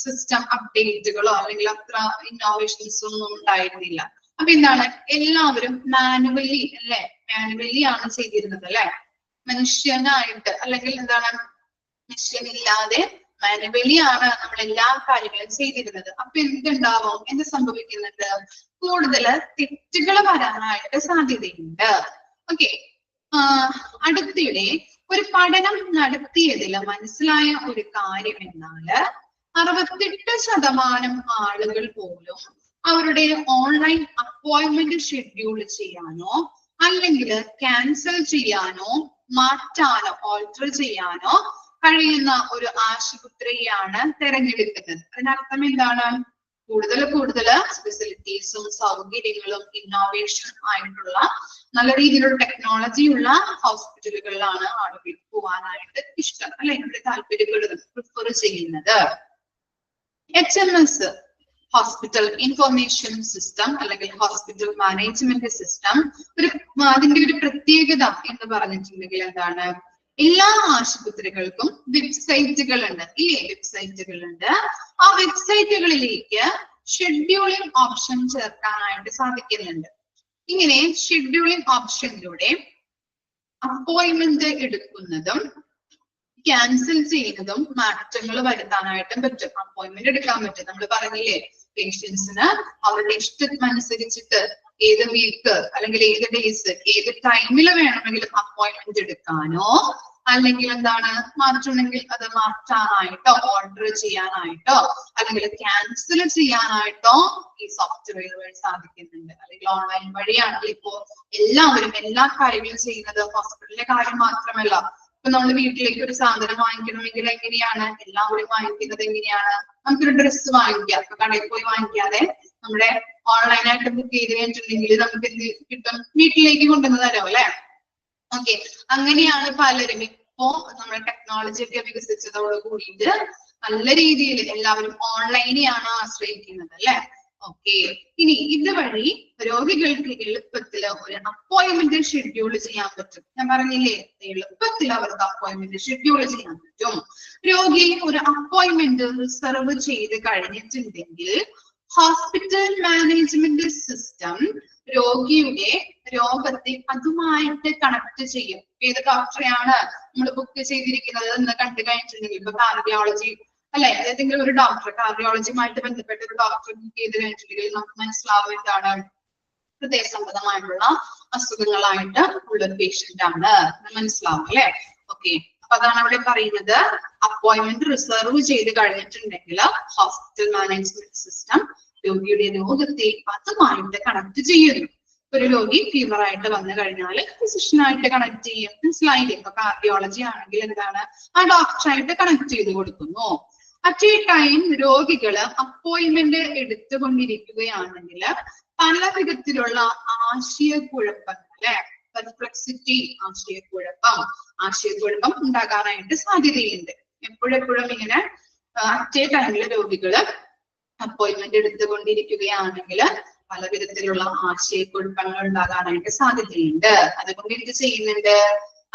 സിസ്റ്റം അപ്ഡേറ്റുകളോ അല്ലെങ്കിൽ അത്ര ഇന്നോവേഷൻസ് ഒന്നും ഉണ്ടായിരുന്നില്ല. അപ്പൊ എന്താണ് എല്ലാവരും മാനുവലി അല്ലെ, മാനുവലി ആണ് ചെയ്തിരുന്നത് അല്ലെ. മനുഷ്യനായിട്ട് അല്ലെങ്കിൽ എന്താണ് മനുഷ്യനില്ലാതെ മാനുവലി ആണ് നമ്മൾ എല്ലാ കാര്യങ്ങളും ചെയ്തിരുന്നത്. അപ്പൊ എന്തുണ്ടാവും, എന്ത് സംഭവിക്കുന്നുണ്ട്, കൂടുതൽ തെറ്റുകൾ വരാനായിട്ട് സാധ്യതയുണ്ട്. ഓക്കെ, അടുത്തിടെ ഒരു പഠനം നടത്തിയതിൽ മനസ്സിലായ ഒരു കാര്യം എന്നാല് 68% ആളുകൾ പോലും അവരുടെ ഓൺലൈൻ അപ്പോയിന്റ്മെന്റ് ഷെഡ്യൂൾ ചെയ്യാനോ അല്ലെങ്കിൽ ക്യാൻസൽ ചെയ്യാനോ മാറ്റാനോ ഓൾട്ടർ ചെയ്യാനോ കഴിയുന്ന ഒരു ആശുപത്രിയാണ് തിരഞ്ഞെടുക്കുന്നത്. അതിനർത്ഥം എന്താണ്, കൂടുതൽ ഫെസിലിറ്റീസും സൗകര്യങ്ങളും ഇന്നോവേഷൻ ആയിട്ടുള്ള നല്ല രീതിയിലുള്ള ടെക്നോളജി ഉള്ള ഹോസ്പിറ്റലുകളിലാണ് ആളുകൾ പോവാനായിട്ട് ഇഷ്ടം അല്ലെ, ഇവിടെ താല്പര്യപ്പെടുന്നത്, പ്രിഫർ ചെയ്യുന്നത്. HMS ഹോസ്പിറ്റൽ ഇൻഫർമേഷൻ സിസ്റ്റം അല്ലെങ്കിൽ ഹോസ്പിറ്റൽ മാനേജ്മെന്റ് സിസ്റ്റം അതിന്റെ ഒരു പ്രത്യേകത എന്ന് പറഞ്ഞിട്ടുണ്ടെങ്കിൽ എന്താണ്, എല്ലാ ആശുപത്രികൾക്കും വെബ്സൈറ്റുകൾ ഉണ്ട് ഇല്ലേ, വെബ്സൈറ്റുകൾ ഉണ്ട്. ആ വെബ്സൈറ്റുകളിലേക്ക് ഷെഡ്യൂളിംഗ് ഓപ്ഷൻ ചേർക്കാനായിട്ട് സാധിക്കുന്നുണ്ട്. ഇങ്ങനെ ഷെഡ്യൂളിംഗ് ഓപ്ഷനിലൂടെ അപ്പോയിന്റ്മെന്റ് എടുക്കുന്നതും ക്യാൻസൽ ചെയ്യുന്നതും മാറ്റങ്ങൾ വരുത്താനായിട്ടും പറ്റും. അപ്പോയിന്റ്മെന്റ് എടുക്കാൻ പറ്റും. നമ്മൾ പറഞ്ഞില്ലേ, പേഷ്യൻസിന് അവരുടെ ഇഷ്ടമനുസരിച്ചിട്ട് ഏത് വീക്ക് അല്ലെങ്കിൽ ഏത് ഡേയ്സ് ഏത് ടൈമിൽ വേണമെങ്കിലും അപ്പോയിന്റ്മെന്റ് എടുക്കാനോ അല്ലെങ്കിൽ എന്താണ് മാറ്റുണ്ടെങ്കിൽ അത് മാറ്റാനായിട്ടോ ഓർഡർ ചെയ്യാനായിട്ടോ അല്ലെങ്കിൽ ക്യാൻസൽ ചെയ്യാനായിട്ടോ ഈ സോഫ്റ്റ്വെയർ വഴി സാധിക്കുന്നുണ്ട്. അല്ലെങ്കിൽ ഓൺലൈൻ വഴിയാണെങ്കിൽ ഇപ്പോ എല്ലാവരും എല്ലാ കാര്യങ്ങളും ചെയ്യുന്നത്. ഹോസ്പിറ്റലിലെ കാര്യം മാത്രമല്ല, ഇപ്പൊ നമ്മൾ വീട്ടിലേക്ക് ഒരു സാധനം വാങ്ങിക്കണമെങ്കിൽ എങ്ങനെയാണ് എല്ലാവരും വാങ്ങിക്കുന്നത്, എങ്ങനെയാണ് നമുക്കൊരു ഡ്രസ്സ് വാങ്ങിക്കാം, ഇപ്പൊ കടയിൽ പോയി വാങ്ങിക്കാതെ നമ്മുടെ ഓൺലൈനായിട്ട് ബുക്ക് ചെയ്ത് കഴിഞ്ഞിട്ടുണ്ടെങ്കിൽ നമുക്ക് എന്ത് കിട്ടും, വീട്ടിലേക്ക് കൊണ്ടുവന്ന് തരാം അല്ലെ. ഓക്കെ, അങ്ങനെയാണ് പലരും ഇപ്പോ നമ്മുടെ ടെക്നോളജി ഒക്കെ വികസിച്ചതോട് കൂടിയിട്ട് നല്ല രീതിയിൽ എല്ലാവരും ഓൺലൈനെയാണ് ആശ്രയിക്കുന്നത് അല്ലെ. ഓക്കെ, ഇനി ഇതുവഴി രോഗികൾക്ക് എളുപ്പത്തിൽ ഒരു അപ്പോയിന്റ്മെന്റ് ഷെഡ്യൂൾ ചെയ്യാൻ പറ്റും. ഞാൻ പറഞ്ഞില്ലേ, എളുപ്പത്തിൽ അവർക്ക് അപ്പോയിന്റ്മെന്റ് ഷെഡ്യൂൾ ചെയ്യാൻ പറ്റും. രോഗി ഒരു അപ്പോയിന്റ്മെന്റ് റിസർവ് ചെയ്ത് കഴിഞ്ഞിട്ടുണ്ടെങ്കിൽ ഹോസ്പിറ്റൽ മാനേജ്മെന്റ് സിസ്റ്റം രോഗിയുടെ രോഗത്തെ അതുമായിട്ട് കണക്ട് ചെയ്യും. ഏത് ഡോക്ടറെയാണ് നമ്മൾ ബുക്ക് ചെയ്തിരിക്കുന്നത് എന്ന് കണ്ടു കഴിഞ്ഞിട്ടുണ്ടെങ്കിൽ, ഇപ്പൊ കാർഡിയോളജി അല്ലെ, ഏതെങ്കിലും ഒരു ഡോക്ടർ കാർഡിയോളജിയുമായിട്ട് ബന്ധപ്പെട്ട ഒരു ഡോക്ടർ ബുക്ക് ചെയ്ത് കഴിഞ്ഞിട്ടുണ്ടെങ്കിൽ നമുക്ക് മനസ്സിലാവും എന്താണ് ഹൃദയ സംബന്ധമായിട്ടുള്ള അസുഖങ്ങളായിട്ട് ഉള്ള ഒരു പേഷ്യന്റ് ആണ് മനസ്സിലാവും അല്ലെ. ഓക്കെ, അപ്പൊ അതാണ് അവിടെ പറയുന്നത്. അപ്പോയിന്റ്മെന്റ് റിസർവ് ചെയ്ത് കഴിഞ്ഞിട്ടുണ്ടെങ്കിൽ ഹോസ്പിറ്റൽ മാനേജ്മെന്റ് സിസ്റ്റം രോഗിയുടെ രോഗത്തെ അതുമായിട്ട് കണക്ട് ചെയ്യുന്നു. ഒരു രോഗി ഫീവർ ആയിട്ട് വന്നു കഴിഞ്ഞാൽ ഫിസിഷ്യനായിട്ട് കണക്ട് ചെയ്യും. മനസ്സിലായില്ലേ? ഇപ്പൊ കാർഡിയോളജി ആണെങ്കിൽ എന്താണ്, ആ ഡോക്ടറായിട്ട് കണക്ട് ചെയ്ത് കൊടുക്കുന്നു. അറ്റ് എ ടൈം രോഗികള് അപ്പോയിന്റ്മെന്റ് എടുത്തുകൊണ്ടിരിക്കുകയാണെങ്കിൽ പല വിധത്തിലുള്ള ആശയക്കുഴപ്പങ്ങൾ അല്ലെ, പെർപ്ലക്സിറ്റി, ആശയക്കുഴപ്പം ഉണ്ടാകാനായിട്ട് സാധ്യതയുണ്ട്. എപ്പോഴെപ്പോഴും ഇങ്ങനെ അറ്റ് എ ടൈമില് രോഗികള് അപ്പോയിന്റ്മെന്റ് എടുത്തുകൊണ്ടിരിക്കുകയാണെങ്കിൽ പല വിധത്തിലുള്ള ആശയക്കുഴപ്പങ്ങൾ ഉണ്ടാകാനായിട്ട് സാധ്യതയുണ്ട്. അതുകൊണ്ട് എന്ത് ചെയ്യുന്നുണ്ട്,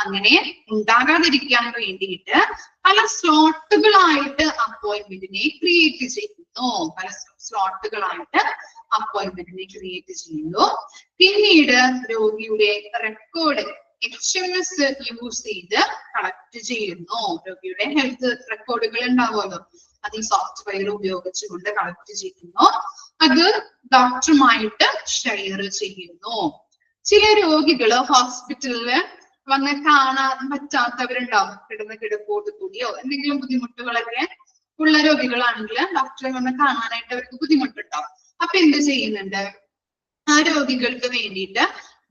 അങ്ങനെ ഉണ്ടാകാതിരിക്കാൻ വേണ്ടിയിട്ട് പല സ്ലോട്ടുകളായിട്ട് അപ്പോയിന്റ്മെന്റിനെ ക്രിയേറ്റ് ചെയ്യുന്നു. പല സ്ലോട്ടുകളായിട്ട് അപ്പോയിന്റ്മെന്റിനെ ക്രിയേറ്റ് ചെയ്യുന്നു. പിന്നീട് രോഗിയുടെ റെക്കോർഡ് HMS യൂസ് ചെയ്ത് കളക്ട് ചെയ്യുന്നു. രോഗിയുടെ ഹെൽത്ത് റെക്കോർഡുകൾ ഉണ്ടാവുമല്ലോ, അത് ഈ സോഫ്റ്റ്വെയർ ഉപയോഗിച്ചുകൊണ്ട് കളക്ട് ചെയ്യുന്നു. അത് ഡോക്ടറുമായിട്ട് ഷെയർ ചെയ്യുന്നു. ചില രോഗികള് ഹോസ്പിറ്റലില് വന്ന് കാണാൻ പറ്റാത്തവരുണ്ടാവും. കിടപ്പോട് കൂടിയോ എന്തെങ്കിലും ബുദ്ധിമുട്ടുകളൊക്കെ ഉള്ള രോഗികളാണെങ്കിൽ ഡോക്ടറെ വന്ന് കാണാനായിട്ട് അവർക്ക് ബുദ്ധിമുട്ടുണ്ടാവും. അപ്പൊ എന്ത് ചെയ്യുന്നുണ്ട്, ആ രോഗികൾക്ക് വേണ്ടിയിട്ട്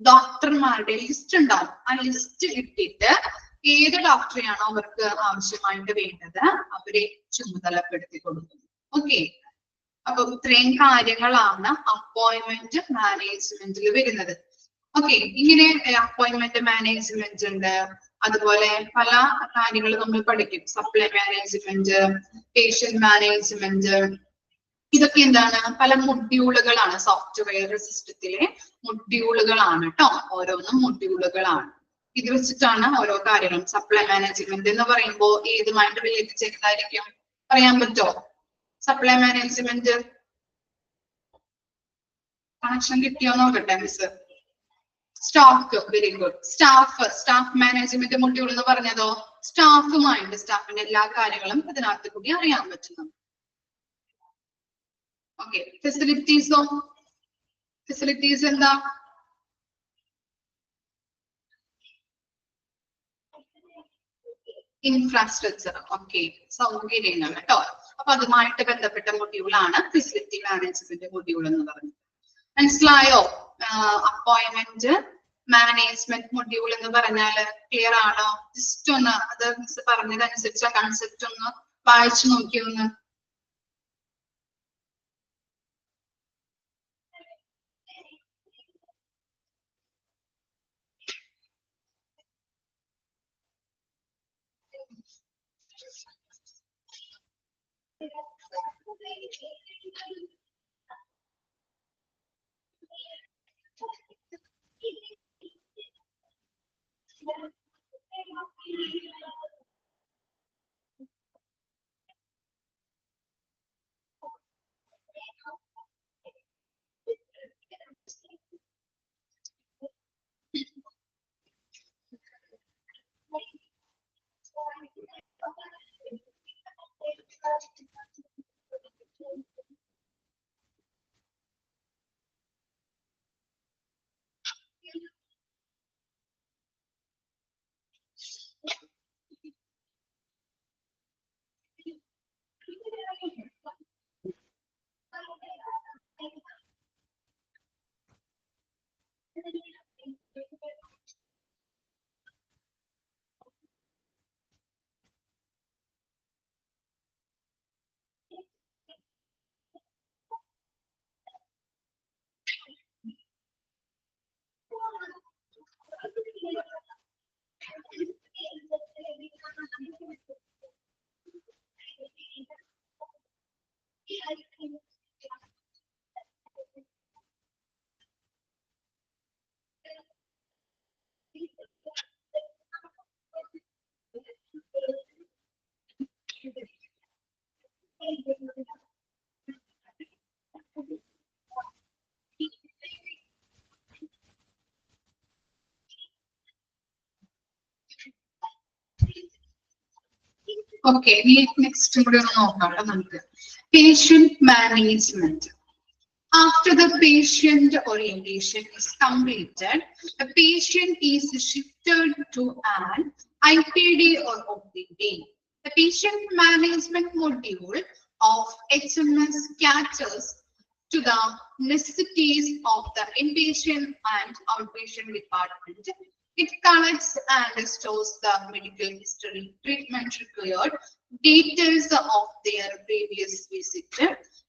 ഡോക്ടർമാരുടെ ലിസ്റ്റ് ഉണ്ടാവും. ആ ലിസ്റ്റ് ഇട്ടിട്ട് ഏത് ഡോക്ടറെയാണോ അവർക്ക് ആവശ്യമായിട്ട് വേണ്ടത് അവരെ ചുമതലപ്പെടുത്തി കൊടുക്കുന്നു. ഓക്കെ, അപ്പൊ ഇത്രയും കാര്യങ്ങളാണ് അപ്പോയിന്റ്മെന്റ് മാനേജ്മെന്റിൽ വരുന്നത്. ഓക്കെ, ഇങ്ങനെ അപ്പോയിന്റ്മെന്റ് മാനേജ്മെന്റ് ഉണ്ട്. അതുപോലെ പല കാര്യങ്ങൾ നമ്മൾ പഠിക്കും. സപ്ലൈ മാനേജ്മെന്റ്, പേഷ്യന്റ് മാനേജ്മെന്റ്, ഇതൊക്കെ എന്താണ്, പല മൊഡ്യൂളുകളാണ്. സോഫ്റ്റ്വെയർ സിസ്റ്റത്തിലെ മൊഡ്യൂളുകളാണ് കേട്ടോ. ഓരോന്നും മൊഡ്യൂളുകളാണ്. ഇത് വെച്ചിട്ടാണ് ഓരോ കാര്യങ്ങളും. സപ്ലൈ മാനേജ്മെന്റ് എന്ന് പറയുമ്പോൾ ഏതുമായിട്ട് റിലേറ്റ് ചെയ്തതായിരിക്കും, പറയാൻ പറ്റോ? സപ്ലൈ മാനേജ്മെന്റ് കണക്ഷൻ കിട്ടിയോ നോക്കട്ടെ miss. Stock, very good. Staff management module എന്ന് പറഞ്ഞതോ സ്റ്റാഫുമായിട്ട്, സ്റ്റാഫിന്റെ എല്ലാ കാര്യങ്ങളും ഇതിനകത്ത് കൂടി അറിയാൻ പറ്റുന്നു. ഓക്കെ, ഫെസിലിറ്റീസോ? ഫെസിലിറ്റീസ് എന്താ? ഇൻഫ്രാസ്ട്രക്ചർ. ഓക്കെ, സൗകര്യങ്ങൾ കേട്ടോ. അപ്പൊ അതുമായിട്ട് ബന്ധപ്പെട്ട മൊഡ്യൂളാണ് ഫെസിലിറ്റി മാനേജ്മെന്റ് മൊഡ്യൂൾ എന്ന് പറയുന്നത്. മനസ്സിലായോ? അപ്പോയിന്റ്മെന്റ് മാനേജ്മെന്റ് മൊഡ്യൂൾ എന്ന് പറഞ്ഞാൽ ക്ലിയർ ആണോ? ജസ്റ്റ് ഒന്ന് അത് മിസ് പറഞ്ഞതനുസരിച്ച് കൺസെപ്റ്റ് ഒന്ന് വായിച്ചു നോക്കിയൊന്ന്. Okay, next patient management. After the patient orientation is completed, the patient is shifted to an IPD or OPD. The patient management module of HMS caters to the necessities of the inpatient and outpatient department. It collects and stores the medical history, treatment required, details of their previous visit,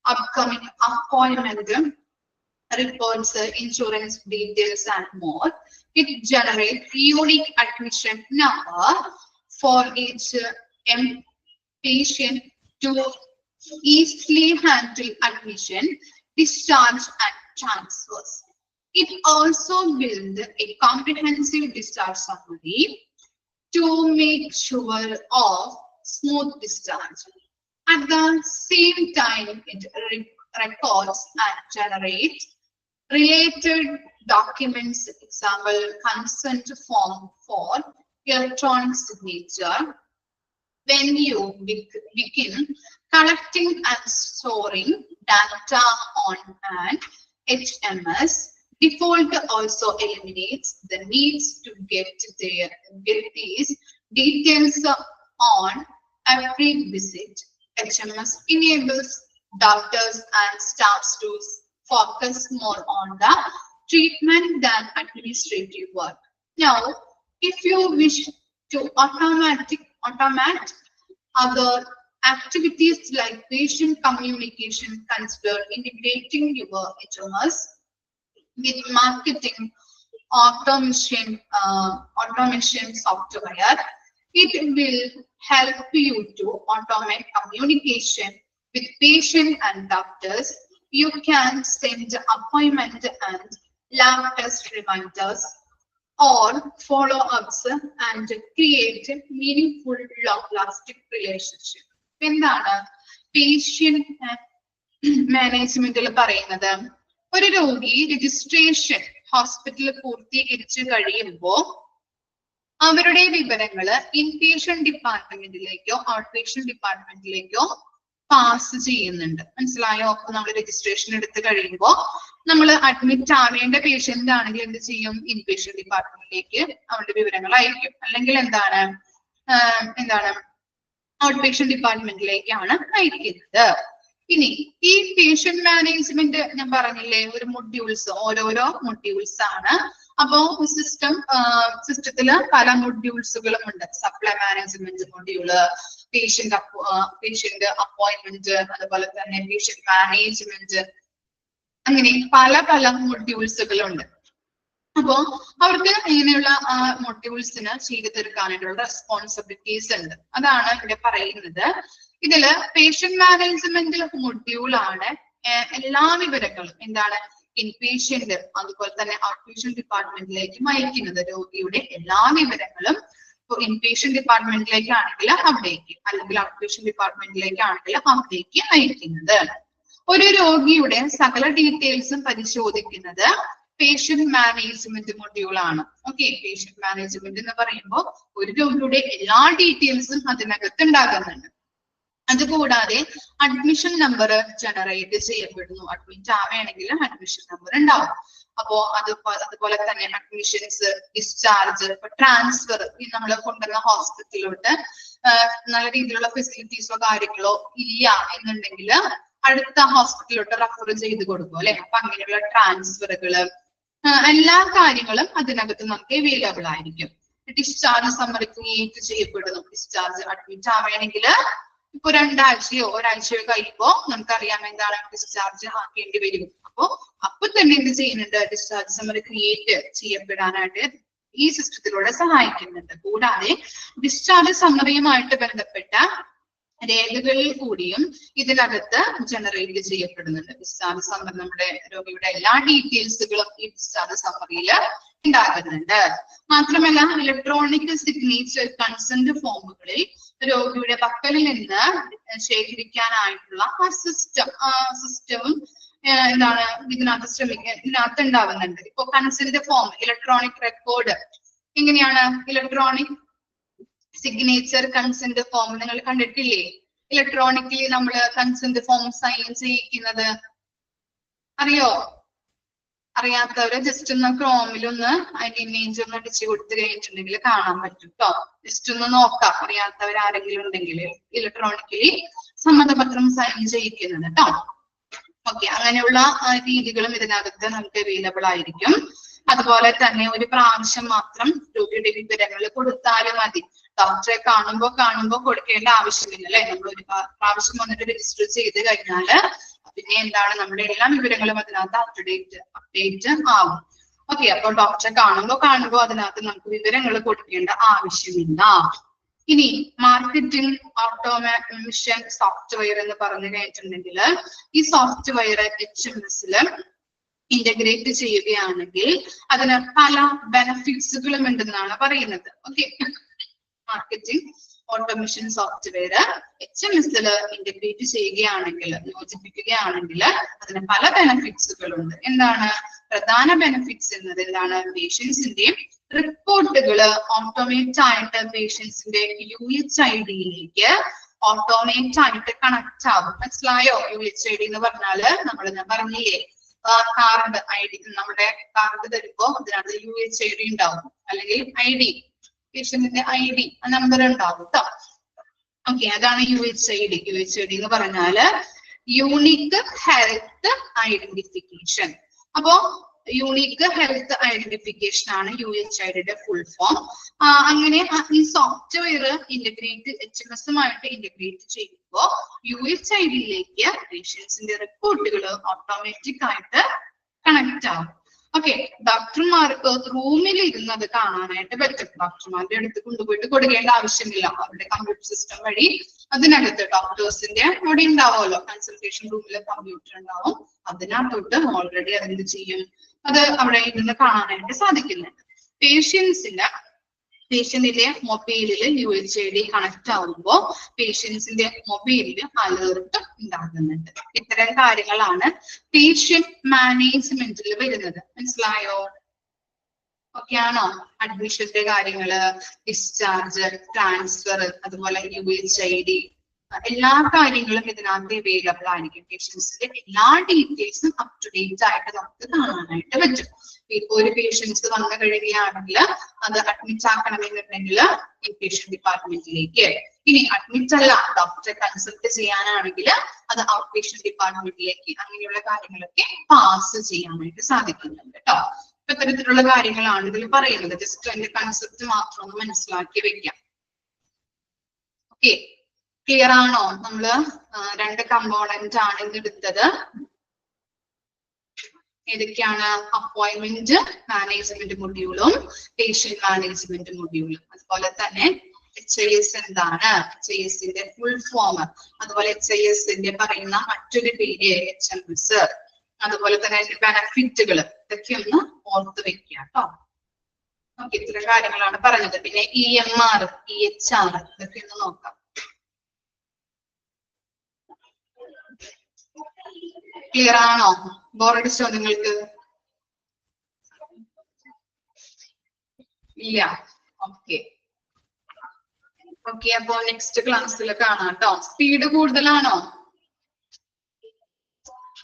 upcoming appointment, reports, insurance details, and more. It generates unique admission number for each patient to easily handle admission, discharge, and transfers. It also builds a comprehensive discharge summary to make sure of smooth discharge. At the same time, it records and generates related documents, example, consent form for electronic signature. When you begin collecting and storing data on an HMS, default also eliminates the needs to get these details on every visit. HMS enables doctors and staffs to focus more on the treatment than administrative work. Now, if you wish to automate other activities like patient communication, consider integrating your HMS with marketing automation software. It will help you to automate communication with patient and doctors. You can send appointment and lab test reminders or follow-ups and create meaningful long-lasting relationship. എന്താണ് patient മാനേജ്മെന്റിൽ പറയുന്നത്? ഒരു രോഗി registration ഹോസ്പിറ്റലിൽ പൂർത്തീകരിച്ചു കഴിയുമ്പോൾ അവരുടെ വിവരങ്ങൾ ഇൻപേഷ്യന്റ് ഡിപ്പാർട്ട്മെന്റിലേക്കോ ഔട്ട് പേഷ്യന്റ് ഡിപ്പാർട്ട്മെന്റിലേക്കോ പാസ് ചെയ്യുന്നുണ്ട്. മനസ്സിലായോ? അപ്പൊ നമ്മൾ രജിസ്ട്രേഷൻ എടുത്ത് കഴിയുമ്പോൾ നമ്മൾ അഡ്മിറ്റ് ആവേണ്ട പേഷ്യന്റ് ആണെങ്കിൽ എന്ത് ചെയ്യും? ഇൻപേഷ്യന്റ് ഡിപ്പാർട്ട്മെന്റിലേക്ക് അവരുടെ വിവരങ്ങൾ അയക്കും. അല്ലെങ്കിൽ എന്താണ് ഔട്ട് പേഷ്യന്റ് ഡിപ്പാർട്ട്മെന്റിലേക്കാണ് അയക്കുന്നത്. ഇനി ഈ പേഷ്യന്റ് മാനേജ്മെന്റ് ഞാൻ പറഞ്ഞില്ലേ, ഒരു മൊഡ്യൂൾസ്, ഓരോരോ മൊഡ്യൂൾസ് ആണ്. അപ്പോ സിസ്റ്റത്തില് പല മൊഡ്യൂൾസുകളും ഉണ്ട്. Supply management module, patient appointment, അതുപോലെ തന്നെ പേഷ്യന്റ് മാനേജ്മെന്റ്, അങ്ങനെ പല പല മൊഡ്യൂൾസുകളുണ്ട്. അപ്പോ അവർക്ക് ഇങ്ങനെയുള്ള മൊഡ്യൂൾസിന് ചെയ്തു തീർക്കാനായിട്ടുള്ള റെസ്പോൺസിബിലിറ്റീസ് ഉണ്ട്. അതാണ് ഇവിടെ പറയുന്നത്. ഇതില് പേഷ്യന്റ് മാനേജ്മെന്റ് മൊഡ്യൂളാണ് എല്ലാ വിവരങ്ങളും എന്താണ് ഇൻപേഷ്യന്റ് അതുപോലെ തന്നെ ഔട്ട് പേഷ്യന്റ് ഡിപ്പാർട്ട്മെന്റിലേക്ക് അയക്കുന്നത്. രോഗിയുടെ എല്ലാ വിവരങ്ങളും ഇപ്പോൾ ഇൻപേഷ്യന്റ് ഡിപ്പാർട്ട്മെന്റിലേക്കാണെങ്കിൽ അവിടേക്ക്, അല്ലെങ്കിൽ ഔട്ട് പേഷ്യന്റ് ഡിപ്പാർട്ട്മെന്റിലേക്കാണെങ്കിൽ അവിടേക്ക് അയക്കുന്നത്. ഒരു രോഗിയുടെ സകല ഡീറ്റെയിൽസും പരിശോധിക്കുന്നത് പേഷ്യന്റ് മാനേജ്മെന്റ് മൊഡ്യൂൾ ആണ്. ഓക്കെ, പേഷ്യന്റ് മാനേജ്മെന്റ് എന്ന് പറയുമ്പോൾ ഒരു രോഗിയുടെ എല്ലാ ഡീറ്റെയിൽസും അതിനകത്ത് ഉണ്ടാകുന്നുണ്ട്. അതുകൂടാതെ അഡ്മിഷൻ നമ്പർ ജനറേറ്റ് ചെയ്യപ്പെടുന്നു. അഡ്മിറ്റ് ആവുകയാണെങ്കിൽ അഡ്മിഷൻ നമ്പർ ഉണ്ടാവും. അപ്പോ അതുപോലെ തന്നെ അഡ്മിഷൻസ്, ഡിസ്ചാർജ്, ട്രാൻസ്ഫർ, നമ്മൾ കൊണ്ടുവന്ന ഹോസ്പിറ്റലിലോട്ട് നല്ല രീതിയിലുള്ള ഫെസിലിറ്റീസോ കാര്യങ്ങളോ ഇല്ല എന്നുണ്ടെങ്കിൽ അടുത്ത ഹോസ്പിറ്റലിലോട്ട് റെഫർ ചെയ്ത് കൊടുക്കും അല്ലെ. അപ്പൊ അങ്ങനെയുള്ള ട്രാൻസ്ഫറുകള്, എല്ലാ കാര്യങ്ങളും അതിനകത്ത് നമുക്ക് അവൈലബിൾ ആയിരിക്കും. ഡിസ്ചാർജ് സമ്മറി ക്രിയേറ്റ് ചെയ്യപ്പെടുന്നു. ഡിസ്ചാർജ് അഡ്മിറ്റ് ആവുകയാണെങ്കിൽ ഇപ്പൊ 2 ആഴ്ചയോ ഒരാഴ്ചയോ കഴിയുമ്പോ നമുക്കറിയാം എന്താണ് ഡിസ്ചാർജ് ആക്കേണ്ടി വരും. അപ്പൊ തന്നെ എന്ത് ചെയ്യുന്നുണ്ട്? ഡിസ്ചാർജ് സമ്മറി ക്രിയേറ്റ് ചെയ്യപ്പെടാനായിട്ട് ഈ സിസ്റ്റത്തിലൂടെ സഹായിക്കുന്നുണ്ട്. കൂടാതെ ഡിസ്ചാർജ് സമ്മറിയുമായിട്ട് ബന്ധപ്പെട്ട രേഖകളിൽ കൂടിയും ഇതിനകത്ത് ജനറേറ്റ് ചെയ്യപ്പെടുന്നുണ്ട്. ഡിസ്ചാർജ് സമ്മറി, നമ്മുടെ രോഗിയുടെ എല്ലാ ഡീറ്റെയിൽസുകളും ഈ ഡിസ്ചാർജ് സമ്മറിയിൽ ഉണ്ടാകുന്നുണ്ട്. മാത്രമല്ല ഇലക്ട്രോണിക് സിഗ്നേച്ചർ കൺസെന്റ് ഫോമുകളിൽ രോഗിയുടെ പക്കലിൽ നിന്ന് ശേഖരിക്കാനായിട്ടുള്ള സിസ്റ്റവും എന്താണ് ഇതിനകത്ത് ഉണ്ടാവുന്നുണ്ട്. ഇപ്പൊ കൺസെന്റ് ഫോം, ഇലക്ട്രോണിക് റെക്കോർഡ് എങ്ങനെയാണ്? ഇലക്ട്രോണിക് സിഗ്നേച്ചർ കൺസെന്റ് ഫോം നിങ്ങൾ കണ്ടിട്ടില്ലേ? ഇലക്ട്രോണിക്കലി നമ്മൾ കൺസെന്റ് ഫോം സൈൻ ചെയ്യിക്കുന്നത് അറിയോ? അറിയാത്തവര് ജസ്റ്റ് ഒന്ന് ക്രോമിലൊന്ന് അതിന്റെ ഇമേജ് ഒന്ന് അടിച്ചു കൊടുത്തു കഴിഞ്ഞിട്ടുണ്ടെങ്കിൽ കാണാൻ പറ്റും കേട്ടോ. ജസ്റ്റ് ഒന്ന് നോക്കാം, അറിയാത്തവർ ആരെങ്കിലും ഉണ്ടെങ്കിൽ ഇലക്ട്രോണിക്കലി സമ്മതപത്രം സൈൻ ചെയ്യിക്കുന്നത് കേട്ടോ. ഓക്കെ, അങ്ങനെയുള്ള രീതികളും ഇതിനകത്ത് നമുക്ക് അവൈലബിൾ ആയിരിക്കും. അതുപോലെ തന്നെ ഒരു പ്രാവശ്യം മാത്രം രോഗിയുടെ വിവരങ്ങൾ കൊടുത്താലും മതി. ഡോക്ടറെ കാണുമ്പോ കൊടുക്കേണ്ട ആവശ്യമില്ല അല്ലെ. നമ്മൾ ഒരു പ്രാവശ്യം വന്നിട്ട് രജിസ്റ്റർ ചെയ്ത് കഴിഞ്ഞാല് പിന്നെ എന്താണ് നമ്മുടെ എല്ലാ വിവരങ്ങളും അതിനകത്ത് അപ്ഡേറ്റ് ആവും. ഓക്കെ, അപ്പൊ ഡോക്ടറെ കാണുമ്പോ അതിനകത്ത് നമുക്ക് വിവരങ്ങൾ കൊടുക്കേണ്ട ആവശ്യമില്ല. ഇനി മാർക്കറ്റിംഗ് ഓട്ടോമേഷൻ സോഫ്റ്റ്വെയർ എന്ന് പറഞ്ഞു കഴിഞ്ഞിട്ടുണ്ടെങ്കിൽ ഈ സോഫ്റ്റ്വെയർ HMS ഇന്റഗ്രേറ്റ് ചെയ്യുകയാണെങ്കിൽ അതിന് പല ബെനഫിറ്റ്സുകളും ഉണ്ടെന്നാണ് പറയുന്നത്. Okay, marketing automation software HMS integrate ചെയ്യുകയാണെങ്കിൽ, യോജിപ്പിക്കുകയാണെങ്കിൽ അതിന് പല ബെനഫിറ്റ്സുകളുണ്ട്. എന്താണ് പ്രധാന ബെനഫിറ്റ്സ് എന്നത്? എന്താണ്? പേഷ്യൻസിന്റെ റിപ്പോർട്ടുകൾ ഓട്ടോമേറ്റ് ആയിട്ട് പേഷ്യൻസിന്റെ UHIDയിലേക്ക് ഓട്ടോമേറ്റ് ആയിട്ട് കണക്ട് ആവും. മനസ്സിലായോ? UHID എന്ന് പറഞ്ഞാല് ഞാൻ പറഞ്ഞില്ലേ, കാർഡ് ID, നമ്മുടെ കാർഡ് തരുമ്പോ അതിനകത്ത് UHID ഉണ്ടാവും, അല്ലെങ്കിൽ ID, പേഷ്യന്റിന്റെ ID നമ്പർ ഉണ്ടാവും കേട്ടോ. ഓക്കെ, അതാണ് UHID. UHID എന്ന് പറഞ്ഞാല് യൂണിക് ഹെൽത്ത് ഐഡന്റിഫിക്കേഷൻ. അപ്പോ യൂണിക് ഹെൽത്ത് ഐഡന്റിഫിക്കേഷൻ ആണ് UHIDയുടെ ഫുൾ ഫോം. അങ്ങനെ ഈ സോഫ്റ്റ്വെയർ HMS-ഉമായിട്ട് ഇന്റഗ്രേറ്റ് ചെയ്യുമ്പോൾ UHIDയിലേക്ക് പേഷ്യൻസിന്റെ റിപ്പോർട്ടുകൾ ഓട്ടോമാറ്റിക് ആയിട്ട് കണക്ട് ആവും. ഓക്കെ, ഡോക്ടർമാർക്ക് റൂമിൽ ഇരുന്നത് കാണാനായിട്ട് പറ്റും. ഡോക്ടർമാരുടെ അടുത്ത് കൊണ്ടുപോയിട്ട് കൊടുക്കേണ്ട ആവശ്യമില്ല. അവരുടെ കമ്പ്യൂട്ടർ സിസ്റ്റം വഴി അതിനകത്ത് ഡോക്ടേഴ്സിന്റെ അവിടെ ഉണ്ടാവുമല്ലോ, കൺസൾട്ടേഷൻ റൂമിൽ കമ്പ്യൂട്ടർ ഉണ്ടാവും. അതിനകത്തോട്ട് ഓൾറെഡി അതെന്ത് ചെയ്യും, അത് അവിടെ ഇരുന്ന് കാണാനായിട്ട് സാധിക്കുന്നുണ്ട്. പേഷ്യന്റിന്റെ മൊബൈലിൽ UHID കണക്ട് ആവുമ്പോൾ പേഷ്യൻസിന്റെ മൊബൈലിൽ അലേർട്ട് ഉണ്ടാകുന്നുണ്ട്. ഇത്തരം കാര്യങ്ങളാണ് പേഷ്യന്റ് മാനേജ്മെന്റിൽ വരുന്നത്. മനസ്സിലായോ? ഓക്കെ ആണോ? അഡ്മിഷന്റെ കാര്യങ്ങള്, ഡിസ്ചാർജ്, ട്രാൻസ്ഫർ, അതുപോലെ UHID, എല്ലാ കാര്യങ്ങളും ഇതിനകത്ത് അവൈലബിൾ ആയിരിക്കും. പേഷ്യൻസിന്റെ എല്ലാ ഡീറ്റെയിൽസും അപ് ടു ഡേറ്റ് ആയിട്ട് നമുക്ക് കാണാനായിട്ട് പറ്റും. ഒരു പേഷ്യൻസ് വന്നു കഴിയുകയാണെങ്കിൽ അത് അഡ്മിറ്റ് ആക്കണമെന്നുണ്ടെങ്കിൽ ഇൻപേഷ്യന്റ് ഡിപ്പാർട്ട്മെന്റിലേക്ക്, ഇനി അഡ്മിറ്റ് അല്ല ഡോക്ടറെ കൺസൾട്ട് ചെയ്യാനാണെങ്കിൽ അത് ഔട്ട് പേഷ്യന്റ് ഡിപ്പാർട്ട്മെന്റിലേക്ക്, അങ്ങനെയുള്ള കാര്യങ്ങളൊക്കെ പാസ് ചെയ്യാനായിട്ട് സാധിക്കുന്നുണ്ട് കേട്ടോ. ഇപ്പൊ ഇത്തരത്തിലുള്ള കാര്യങ്ങളാണ് ഇതിൽ പറയുന്നത്. ജസ്റ്റ് അതിന്റെ കൺസെപ്റ്റ് മാത്രം ഒന്ന് മനസ്സിലാക്കി വെക്കാം. ഓക്കെ, ക്ലിയർ ആണോ? നമ്മള് രണ്ട് കമ്പോണന്റ് ആണ് ഇന്ന് എടുത്തത്. ഏതൊക്കെയാണ്? അപ്പോയിന്റ്മെന്റ് മാനേജ്മെന്റ് മൊഡ്യൂളും പേഷ്യന്റ് മാനേജ്മെന്റ് മൊഡ്യൂളും. അതുപോലെ തന്നെ HIS എന്താണ്, HISന്റെ ഫുൾ ഫോം, അതുപോലെ HISന്റെ പറയുന്ന മറ്റൊരു പേര് HMS, അതുപോലെ തന്നെ അതിന്റെ ബെനഫിറ്റുകൾ, ഇതൊക്കെ ഒന്ന് ഓർത്ത് വെക്കുക കേട്ടോ. ഓക്കെ, ഇത്ര കാര്യങ്ങളാണ് പറഞ്ഞത്. പിന്നെ EMR, EHR ഇതൊക്കെ ഒന്ന് നോക്കാം. ക്ലിയർ ആണോ? ബോറടിച്ചോ നിങ്ങൾക്ക്? ഇല്ല? ഓക്കെ ഓക്കെ, അപ്പോ നെക്സ്റ്റ് ക്ലാസ്സിൽ കാണാം കേട്ടോ. സ്പീഡ് കൂടുതലാണോ?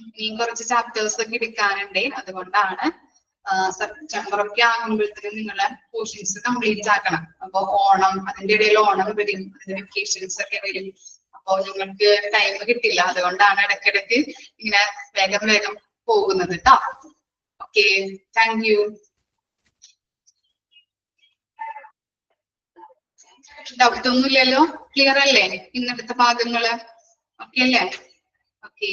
ഇനിയും കുറച്ച് ചാപ്റ്റേഴ്സ് ഒക്കെ എടുക്കാനുണ്ടേ, അതുകൊണ്ടാണ്. സെപ്റ്റംബർ ഒക്കെ ആകുമ്പോഴത്തേക്കും നിങ്ങളെ പോർഷൻസ് കംപ്ലീറ്റ് ആക്കണം. അപ്പൊ ഓണം, അതിന്റെ ഇടയിൽ ഓണം വരും, അതിന്റെ വെക്കേഷൻസ് ഒക്കെ വരും. അപ്പോ നിങ്ങൾക്ക് ടൈം കിട്ടില്ല, അതുകൊണ്ടാണ് ഇടയ്ക്കിടയ്ക്ക് ഇങ്ങനെ വേഗം പോകുന്നത് കേട്ടോ. Okay, thank you. ഡൗട്ട് ഒന്നുമില്ലല്ലോ? ക്ലിയർ അല്ലേ ഇന്നെടുത്ത ഭാഗങ്ങള്? ഓക്കെ അല്ലേ? ഓക്കെ.